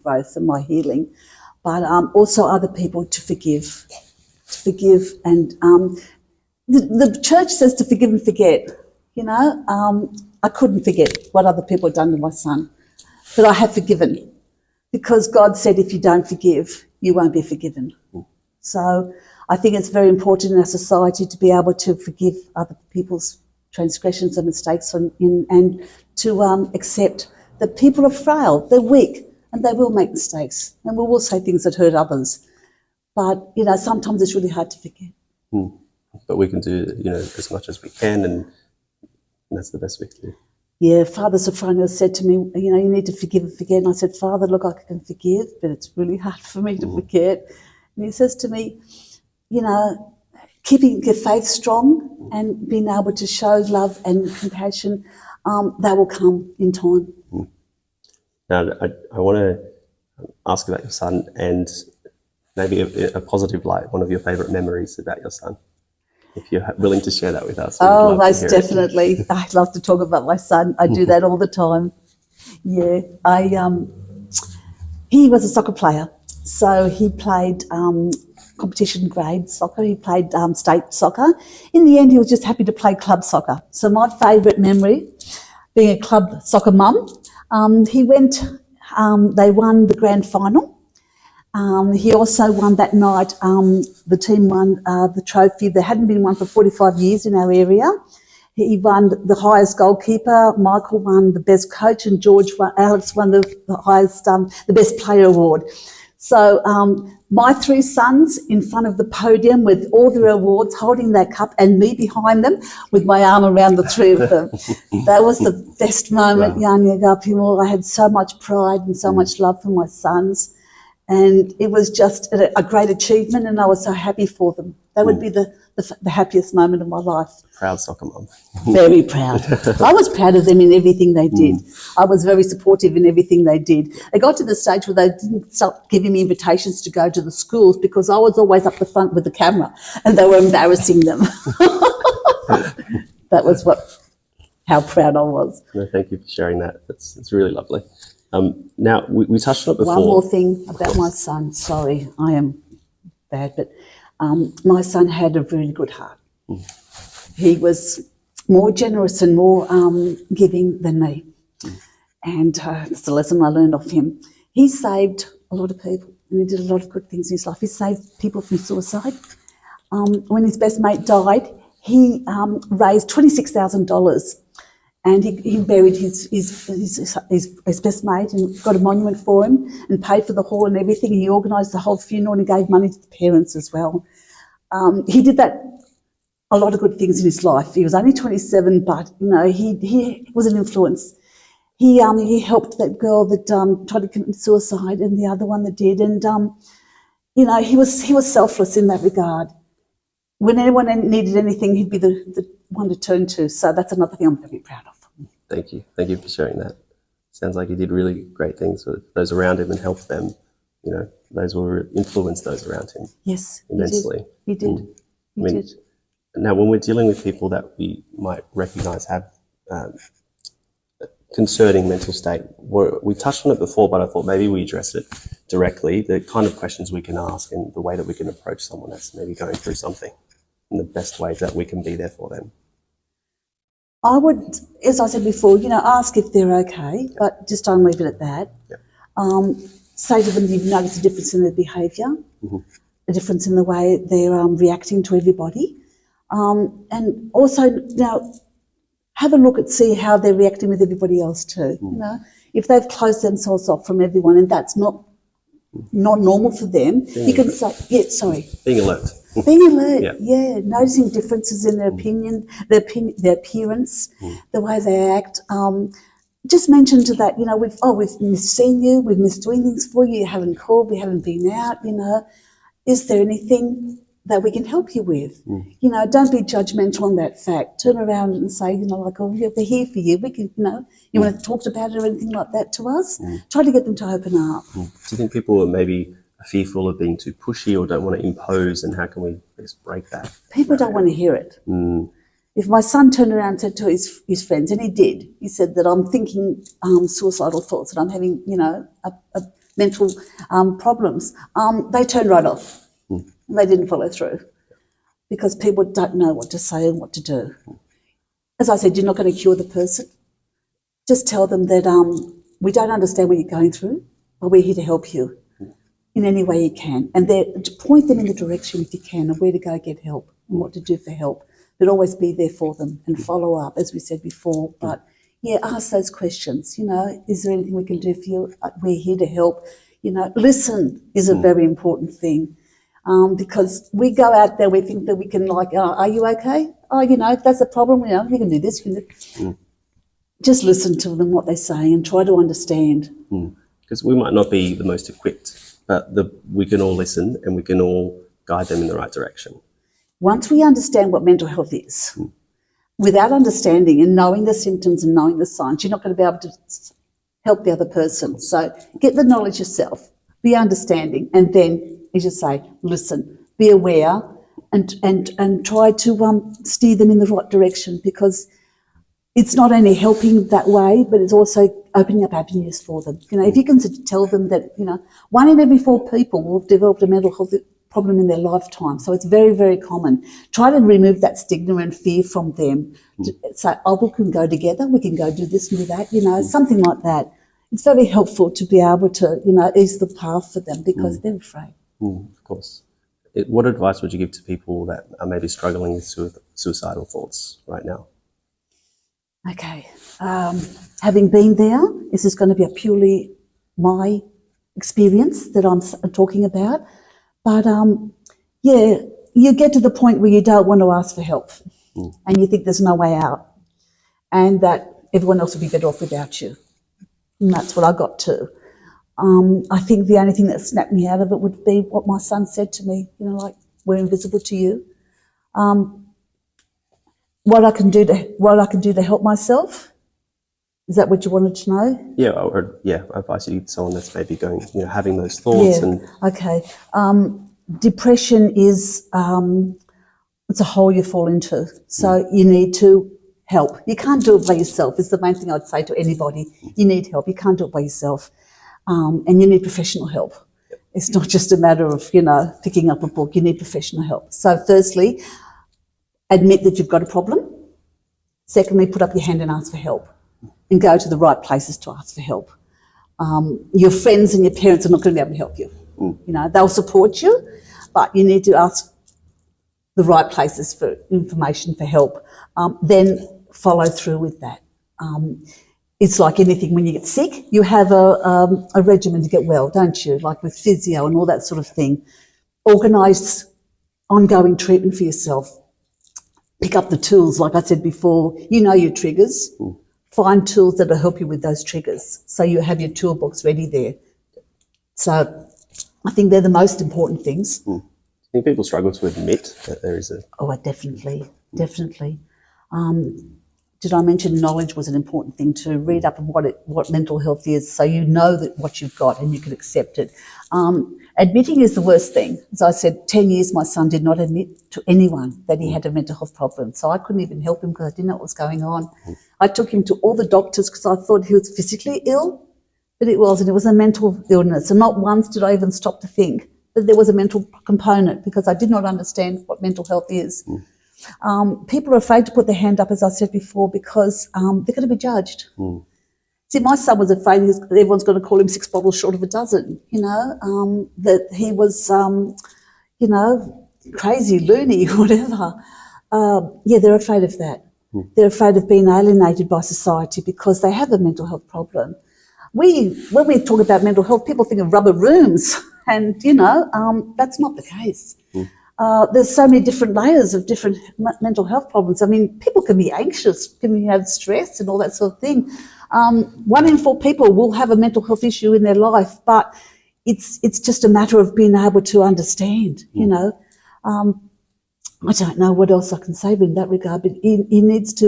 growth and my healing. But also other people to forgive, and the church says to forgive and forget. You know, I couldn't forget what other people had done to my son, but I have forgiven, because God said if you don't forgive, you won't be forgiven. So I think it's very important in our society to be able to forgive other people's transgressions and mistakes, and to accept that people are frail, they're weak, and they will make mistakes, and we will say things that hurt others. But, you know, sometimes it's really hard to forget. But we can do, as much as we can, and that's the best we can do. Yeah, Father Stylianos said to me, you need to forgive and forget. And I said, Father, look, I can forgive, but it's really hard for me to forget. And he says to me, keeping your faith strong and being able to show love and compassion, that will come in time. Now, I want to ask about your son, and maybe a positive light, one of your favourite memories about your son, if you're willing to share that with us. Oh, most definitely. I love to talk about my son. I do that all the time. Yeah, he was a soccer player. So he played competition grade soccer. He played state soccer. In the end, he was just happy to play club soccer. So my favourite memory, being a club soccer mum, they won the grand final. He also won that night, the team won the trophy. There hadn't been one for 45 years in our area. He won the highest goalkeeper, Michael won the best coach, and Alex won the highest, the best player award. So my three sons in front of the podium with all their awards, holding that cup, and me behind them with my arm around the three of them. That was the best moment, Yanya Gapimor. I had so much pride and so much love for my sons. And it was just a great achievement, and I was so happy for them. That would be the happiest moment of my life. Proud soccer mum. Very proud. I was proud of them in everything they did. I was very supportive in everything they did. They got to the stage where they didn't stop giving me invitations to go to the schools because I was always up the front with the camera, and they were embarrassing them. That was how proud I was. No, thank you for sharing that. It's really lovely. Now, we touched on it before. One more thing about my son. Sorry, I am bad, but my son had a really good heart. He was more generous and more giving than me. And it's a lesson I learned off him. He saved a lot of people, and he did a lot of good things in his life. He saved people from suicide. When his best mate died, he raised $26,000. And he buried his best mate and got a monument for him and paid for the hall and everything. He organised the whole funeral and he gave money to the parents as well. He did that a lot of good things in his life. He was only 27, but he was an influence. He helped that girl that tried to commit suicide, and the other one that did, and he was selfless in that regard. When anyone needed anything, he'd be the one to turn to. So that's another thing I'm very proud of. Thank you for sharing that. Sounds like he did really great things with those around him and helped them. Those will influence those around him. Yes, immensely. He did. He did. Now, when we're dealing with people that we might recognise have concerning mental state, we touched on it before, but I thought maybe we address it directly, the kind of questions we can ask and the way that we can approach someone that's maybe going through something and the best ways that we can be there for them. I would, as I said before, ask if they're okay, but just don't leave it at that. Say to them you've noticed a difference in their behaviour, a difference in the way they're reacting to everybody. And also, have a look and see how they're reacting with everybody else too. If they've closed themselves off from everyone and that's not normal for them, you can say, being alert. Being alert, noticing differences in their opinion, their appearance, the way they act. Just mention to that, we've missed seeing you, we've missed doing things for you, you haven't called, we haven't been out, is there anything that we can help you with? Don't be judgmental on that fact. Turn around and say, we're here for you. We can, you want to talk about it or anything like that to us? Try to get them to open up. Do you think people are maybe fearful of being too pushy or don't want to impose, and how can we just break that? People don't want to hear it. If my son turned around and said to his friends, and he did, he said that I'm thinking suicidal thoughts, that I'm having, a mental problems, they turned right off. They didn't follow through because people don't know what to say and what to do. As I said, you're not going to cure the person. Just tell them that we don't understand what you're going through, but we're here to help you in any way you can. And to point them in the direction, if you can, of where to go get help and what to do for help. But always be there for them and follow up, as we said before. But, ask those questions. Is there anything we can do for you? We're here to help. Listen is a very important thing. Because we go out there, we think that we can are you okay? If that's a problem, you can do this. Just listen to them, what they're saying, and try to understand. Because we might not be the most equipped, but we can all listen and we can all guide them in the right direction. Once we understand what mental health is, without understanding and knowing the symptoms and knowing the signs, you're not going to be able to help the other person. So get the knowledge yourself, be understanding, and then, as you say, listen, be aware, and try to steer them in the right direction, because it's not only helping that way, but it's also opening up avenues for them. If you can tell them that, 1 in every 4 people will have developed a mental health problem in their lifetime. So it's very, very common. Try to remove that stigma and fear from them. Say, we can go together, we can go do this and do that, something like that. It's very helpful to be able to, ease the path for them, because they're afraid. Of course. What advice would you give to people that are maybe struggling with suicidal thoughts right now? Okay. Having been there, this is going to be a purely my experience that I'm talking about. But, you get to the point where you don't want to ask for help and you think there's no way out and that everyone else will be better off without you. And that's what I got to. I think the only thing that snapped me out of it would be what my son said to me, we're invisible to you. What I can do to help myself. Is that what you wanted to know? Yeah, advice you to someone that's maybe going, having those thoughts. Okay. Depression is it's a hole you fall into. So you need to help. You can't do it by yourself. It's the main thing I'd say to anybody. You need help. You can't do it by yourself. And you need professional help. It's not just a matter of, picking up a book. You need professional help. So firstly, admit that you've got a problem. Secondly, put up your hand and ask for help and go to the right places to ask for help. Your friends and your parents are not going to be able to help you. They'll support you, but you need to ask the right places for information, for help. Then follow through with that. It's like anything, when you get sick, you have a regimen to get well, don't you? Like with physio and all that sort of thing. Organise ongoing treatment for yourself. pick up the tools, like I said before, you know your triggers. Find tools that will help you with those triggers. So you have your toolbox ready there. So I think they're the most important things. I think people struggle to admit that there is a... Oh, definitely. Did I mention knowledge was an important thing to read up on what mental health is, so you know that what you've got and you can accept it. Admitting is the worst thing. As I said, 10 years my son did not admit to anyone that he had a mental health problem, so I couldn't even help him because I didn't know what was going on. I took him to all the doctors because I thought he was physically ill, but it wasn't. It was a mental illness, and not once did I even stop to think that there was a mental component because I did not understand what mental health is. People are afraid to put their hand up, as I said before, because they're going to be judged. See, my son was afraid everyone's going to call him 6 bottles short of a dozen, that he was, crazy, loony, whatever. They're afraid of that. They're afraid of being alienated by society because they have a mental health problem. When we talk about mental health, people think of rubber rooms, and, that's not the case. There's so many different layers of different mental health problems. I mean, people can be anxious, can have stress and all that sort of thing. 1 in 4 people will have a mental health issue in their life, but it's just a matter of being able to understand, I don't know what else I can say in that regard, but he needs to,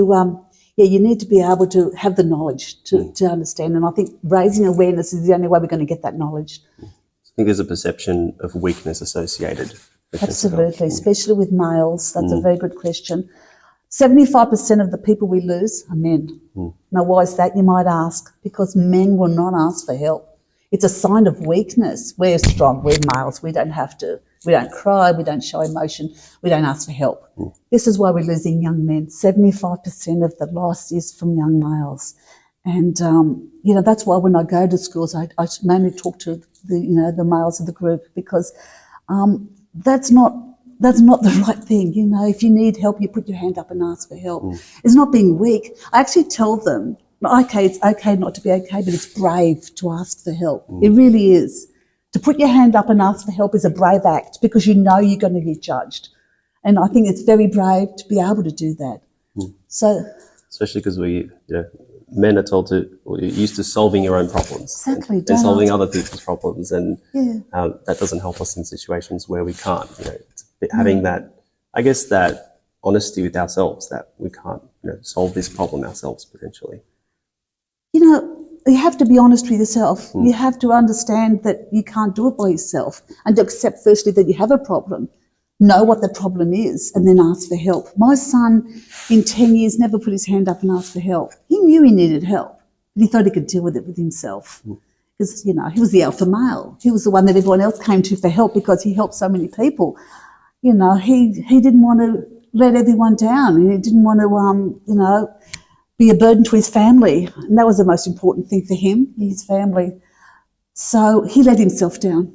you need to be able to have the knowledge to understand. And I think raising awareness is the only way we're going to get that knowledge. I think there's a perception of weakness associated with Absolutely, especially with males. That's a very good question. 75% of the people we lose are men. Now, why is that, you might ask? Because men will not ask for help. It's a sign of weakness. We're strong, we're males, we don't have to. We don't cry, we don't show emotion, we don't ask for help. This is why we're losing young men. 75% of the loss is from young males. And, that's why when I go to schools, I mainly talk to the males of the group, because that's not the right thing. If you need help, you put your hand up and ask for help. It's not being weak. I actually tell them, okay, it's okay not to be okay, but it's brave to ask for help. It really is. To put your hand up and ask for help is a brave act because you know you're going to get judged. And I think it's very brave to be able to do that. So, especially because men are told you're used to solving your own problems. Exactly. And solving other people's problems. And that doesn't help us in situations where we can't. Having that, I guess, that honesty with ourselves that we can't solve this problem ourselves potentially. You have to be honest with yourself. You have to understand that you can't do it by yourself, and to accept firstly that you have a problem, know what the problem is, and then ask for help. My son in 10 years never put his hand up and asked for help. He knew he needed help, but he thought he could deal with it with himself. Because, he was the alpha male. He was the one that everyone else came to for help because he helped so many people. He didn't want to let everyone down. He didn't want to, be a burden to his family. And that was the most important thing for him, his family. So he let himself down.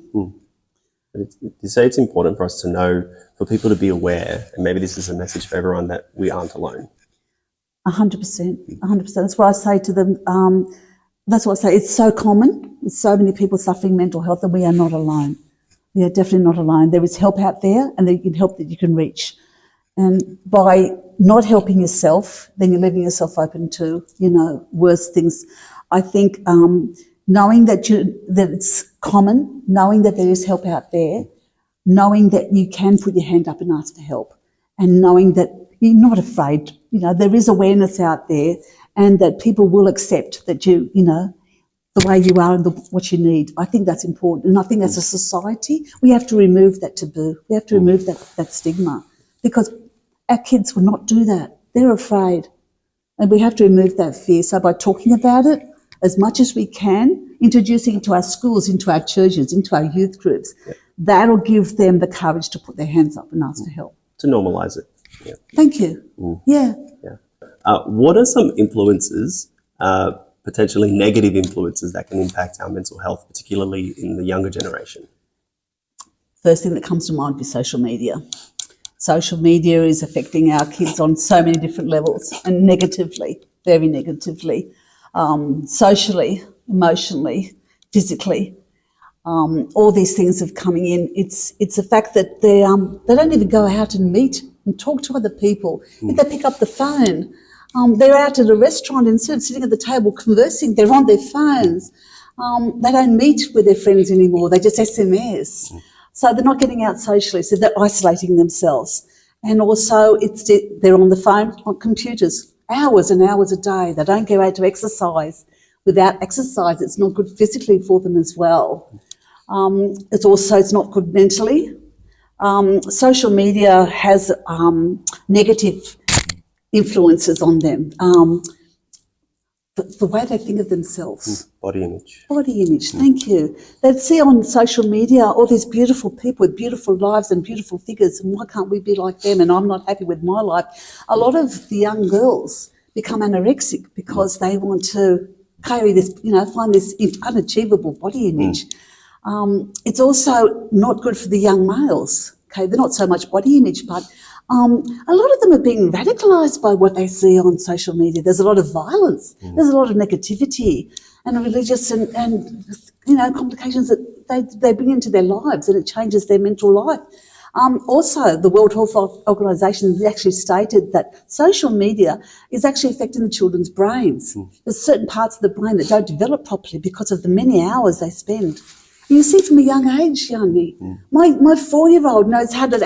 You say it's important for us to know, for people to be aware, and maybe this is a message for everyone, that we aren't alone. 100%. That's what I say to them. That's what I say. It's so common with so many people suffering mental health that we are not alone. We are definitely not alone. There is help out there, and there is help that you can reach. And by not helping yourself, then you're leaving yourself open to, worse things. I think knowing that it's common, knowing that there is help out there, knowing that you can put your hand up and ask for help, and knowing that you're not afraid. There is awareness out there, and that people will accept that the way you are and what you need. I think that's important. And I think as a society, we have to remove that taboo. We have to remove that stigma, because our kids will not do that. They're afraid. And we have to remove that fear. So by talking about it as much as we can, introducing it to our schools, into our churches, into our youth groups, that'll give them the courage to put their hands up and ask for help. To normalise it. Yeah. Thank you. Yeah. What are some influences, potentially negative influences, that can impact our mental health, particularly in the younger generation? First thing that comes to mind is social media. Social media is affecting our kids on so many different levels, and negatively, very negatively, socially, emotionally, physically. all these things are coming in. It's the fact that they don't even go out and meet and talk to other people. If they pick up the phone, they're out at a restaurant, instead of sitting at the table conversing, they're on their phones. They don't meet with their friends anymore. They just SMS. So they're not getting out socially, so they're isolating themselves. And also they're on the phone, on computers, hours and hours a day. They don't go out to exercise. Without exercise, it's not good physically for them as well. It's not good mentally. Social media has negative influences on them. The way they think of themselves. Body image. Body image, thank you. They see on social media all these beautiful people with beautiful lives and beautiful figures, and why can't we be like them, and I'm not happy with my life. A lot of the young girls become anorexic because they want to carry this, find this unachievable body image. It's also not good for the young males. Okay, they're not so much body image, but a lot of them are being radicalised by what they see on social media. There's a lot of violence. There's a lot of negativity and religious and complications that they bring into their lives, and it changes their mental life. Also, the World Health Organization has actually stated that social media is actually affecting the children's brains. There's certain parts of the brain that don't develop properly because of the many hours they spend. You see from a young age, Yanni, my 4-year-old knows how to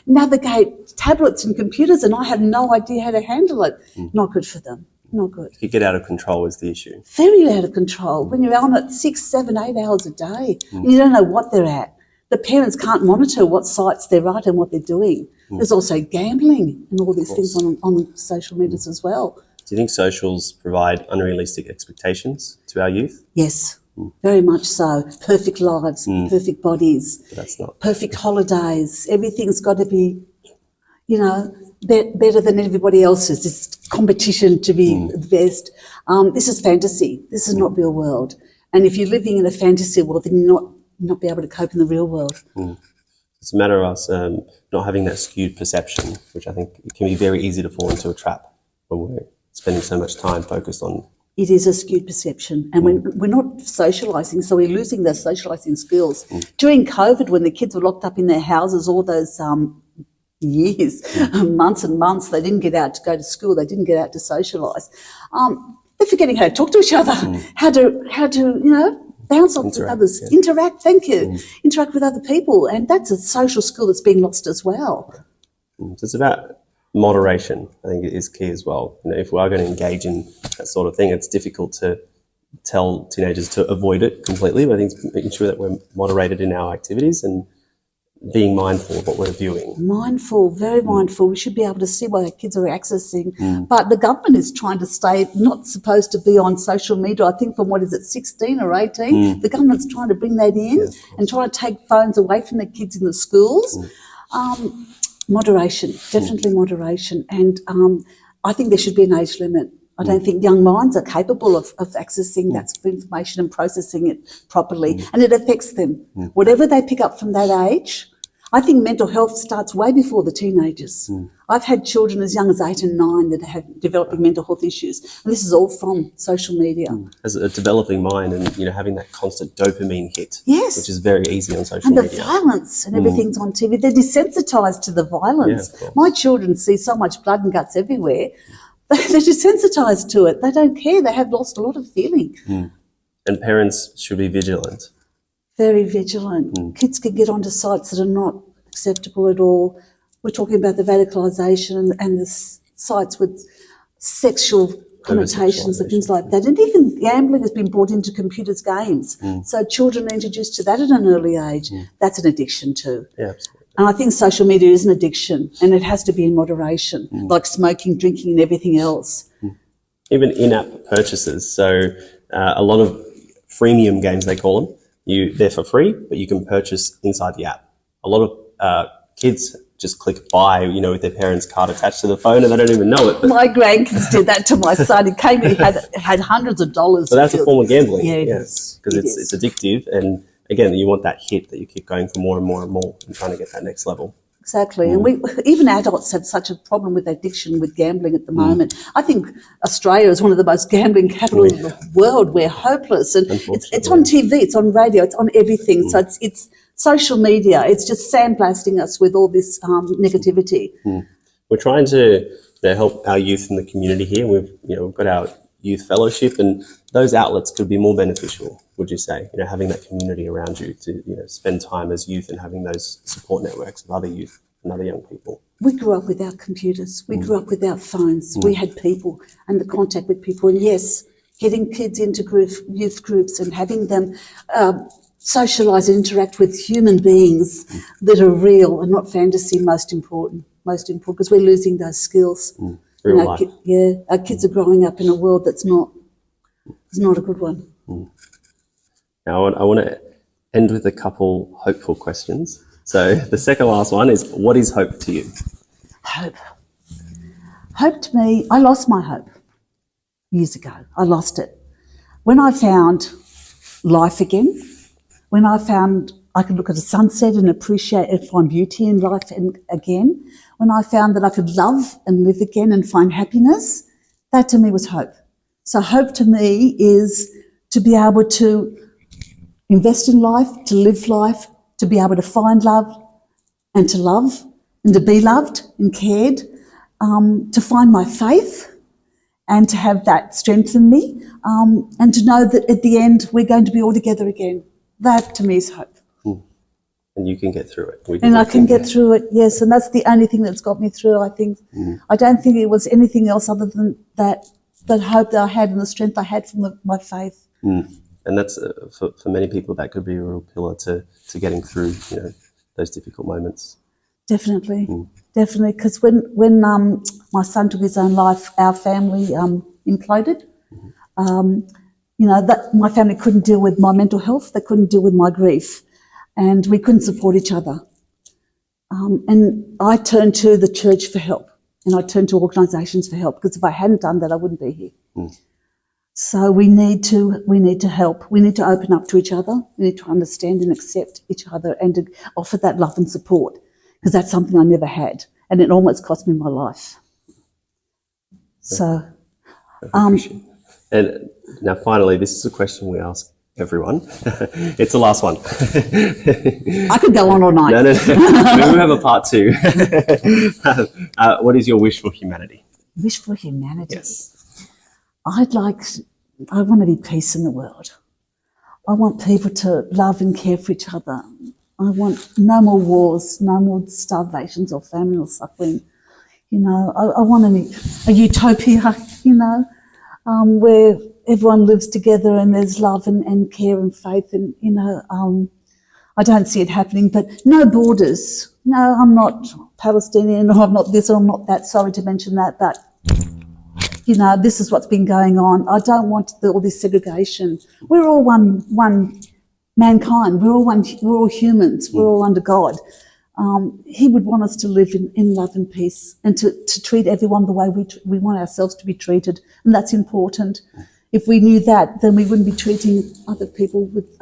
navigate tablets and computers, and I have no idea how to handle it. Not good for them. Not good. You get out of control is the issue. Very out of control. When you're on it 6, 7, 8 hours a day, and you don't know what they're at. The parents can't monitor what sites they're at and what they're doing. There's also gambling and all these things on social medias as well. Do you think socials provide unrealistic expectations to our youth? Yes. Very much so. Perfect lives, perfect bodies, But that's not. perfect holidays. Everything's got to be, better than everybody else's. It's competition to be the best. This is fantasy. This is not real world. And if you're living in a fantasy world, then you're not be able to cope in the real world. It's a matter of us not having that skewed perception, which I think it can be very easy to fall into a trap when we're spending so much time focused on. It is a skewed perception, and when we're not socialising, so we're losing those socialising skills. During COVID, when the kids were locked up in their houses all those years, months and months, they didn't get out to go to school, they didn't get out to socialise. They're forgetting how to talk to each other, how to bounce off with others, interact, interact with other people, and that's a social skill that's being lost as well. So it's about moderation, I think, is key as well. If we are going to engage in that sort of thing, it's difficult to tell teenagers to avoid it completely, but I think it's making sure that we're moderated in our activities and being mindful of what we're viewing. Mindful, very mindful. We should be able to see what our kids are accessing. But the government is trying to stay not supposed to be on social media. I think from 16 or 18, the government's trying to bring that in and trying to take phones away from the kids in the schools. Moderation, definitely moderation. And I think there should be an age limit. I don't think young minds are capable of accessing that sort of information and processing it properly. And it affects them. Whatever they pick up from that age, I think mental health starts way before the teenagers. I've had children as young as 8 and 9 that have developing mental health issues. And this is all from social media. As a developing mind and, having that constant dopamine hit, yes, which is very easy on social media. And the violence and everything's on TV. They're desensitised to the violence. My children see so much blood and guts everywhere. They're desensitised to it. They don't care. They have lost a lot of feeling. And parents should be vigilant. Very vigilant. Kids can get onto sites that are not acceptable at all. We're talking about the radicalisation and the sites with sexual connotations and things like that. And even gambling has been brought into computers games. So children are introduced to that at an early age. That's an addiction too. Yeah, absolutely. And I think social media is an addiction, and it has to be in moderation, like smoking, drinking and everything else. Even in-app purchases. So a lot of freemium games, they call them, they're for free, but you can purchase inside the app. A lot of kids just click buy, with their parents' card attached to the phone, and they don't even know it. But my grandkids did that to my son. He came in, had hundreds of dollars. So that's a form of gambling. Yeah, it is. Because it's addictive, and again, you want that hit that you keep going for more and more and more and trying to get that next level. Exactly. And even adults have such a problem with addiction, with gambling at the moment. I think Australia is one of the most gambling capitals of the world. We're hopeless. And it's on TV, it's on radio, it's on everything. So it's social media. It's just sandblasting us with all this negativity. We're trying to help our youth in the community here. We've got our youth fellowship, and those outlets could be more beneficial, would you say? Having that community around you to spend time as youth and having those support networks of other youth and other young people. We grew up without computers. We grew up without phones. We had people and the contact with people. And yes, getting kids into youth groups and having them socialise and interact with human beings that are real and not fantasy, most important, because we're losing those skills. Real life. Our kids are growing up in a world that's not a good one. Now, I want to end with a couple hopeful questions. So the second last one is, what is hope to you? Hope. Hope to me, I lost my hope years ago. I lost it. When I found life again, when I found I could look at a sunset and appreciate and find beauty in life again, when I found that I could love and live again and find happiness, that to me was hope. So hope to me is to be able to invest in life, to live life, to be able to find love and to love and to be loved and cared, to find my faith and to have that strengthen me, and to know that at the end we're going to be all together again. That to me is hope. And you can get through it. I can get through it, yes. And that's the only thing that's got me through, I think. I don't think it was anything else other than that hope that I had and the strength I had from my faith. And that's, for many people, that could be a real pillar to getting through, those difficult moments. Definitely, definitely. Because when my son took his own life, our family imploded. That my family couldn't deal with my mental health. They couldn't deal with my grief. And we couldn't support each other. And I turned to the church for help, and I turned to organisations for help, because if I hadn't done that, I wouldn't be here. So we need to help. We need to open up to each other. We need to understand and accept each other and to offer that love and support, because that's something I never had, and it almost cost me my life. So, and now finally, this is a question we ask everyone. It's the last one. I could go on all night. No. Maybe we'll have a part two. What is your wish for humanity? Wish for humanity? Yes. I want to be peace in the world. I want people to love and care for each other. I want no more wars, no more starvations or famine or suffering. I want a utopia, where everyone lives together and there's love and care and faith, and I don't see it happening, but no borders. No, I'm not Palestinian, or I'm not this, or I'm not that, sorry to mention that, but this is what's been going on. I don't want all this segregation. We're all one mankind. We're all humans. We're all under God. He would want us to live in love and peace, and to treat everyone the way we want ourselves to be treated, and that's important. If we knew that, then we wouldn't be treating other people with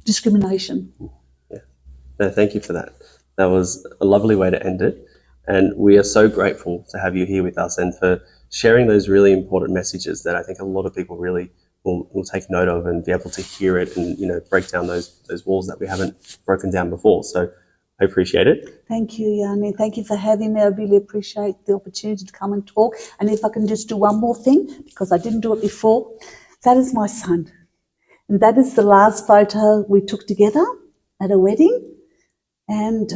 discrimination. Yeah. No, thank you for that. That was a lovely way to end it, and we are so grateful to have you here with us and for sharing those really important messages that I think a lot of people really will take note of and be able to hear it and break down those walls that we haven't broken down before. So I appreciate it. Thank you, Yanni. Thank you for having me. I really appreciate the opportunity to come and talk. And if I can just do one more thing, because I didn't do it before, that is my son. And that is the last photo we took together at a wedding. And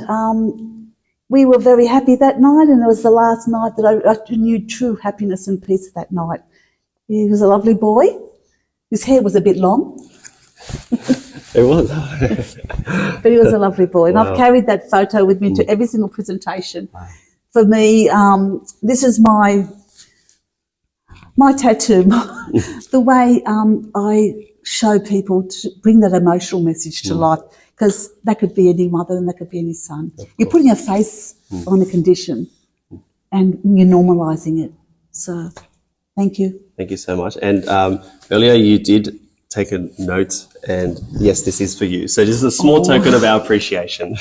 we were very happy that night, and it was the last night that I knew true happiness and peace that night. He was a lovely boy. His hair was a bit long. It was. But he was a lovely boy. And Wow. I've carried that photo with me to every single presentation. For me, this is my tattoo, the way I show people to bring that emotional message to life, because that could be any mother and that could be any son. You're putting a face on a condition and you're normalising it. So thank you. Thank you so much. And earlier you did take a note, and yes, this is for you. So this is a small token of our appreciation.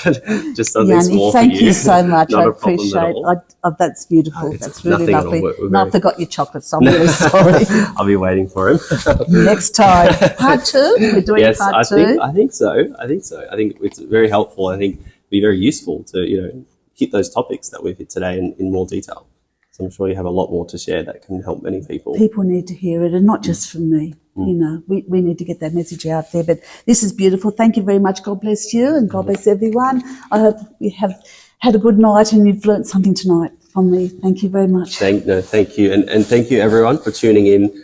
Just something Yanni, small thank for you. you so much. Not I a problem at appreciate all. that's beautiful. It's That's really nothing at all. lovely. We're And I very- forgot your chocolates. I'm really sorry. I'll be waiting for him. Next time. Part 2? We're doing Yes, part 2? I think so. I think it's very helpful. I think it'd be very useful to, hit those topics that we've hit today in more detail. So I'm sure you have a lot more to share that can help many people. People need to hear it, and not just from me. We need to get that message out there. But this is beautiful. Thank you very much. God bless you, and God bless everyone. I hope you have had a good night and you've learnt something tonight from me. Thank you very much. Thank you. And thank you everyone for tuning in.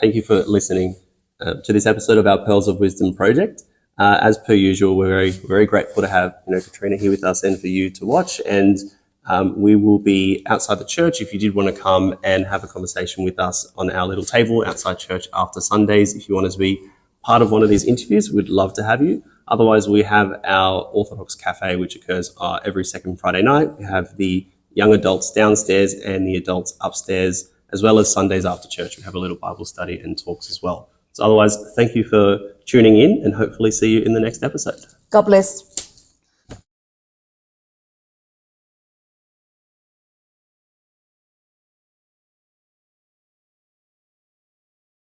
Thank you for listening to this episode of our Pearls of Wisdom project. As per usual, we're very, very grateful to have Katrina here with us and for you to watch. And we will be outside the church if you did want to come and have a conversation with us on our little table outside church after Sundays. If you want to be part of one of these interviews, we'd love to have you. Otherwise, we have our Orthodox cafe, which occurs every second Friday night. We have the young adults downstairs and the adults upstairs, as well as Sundays after church. We have a little Bible study and talks as well. So otherwise, thank you for tuning in, and hopefully see you in the next episode. God bless.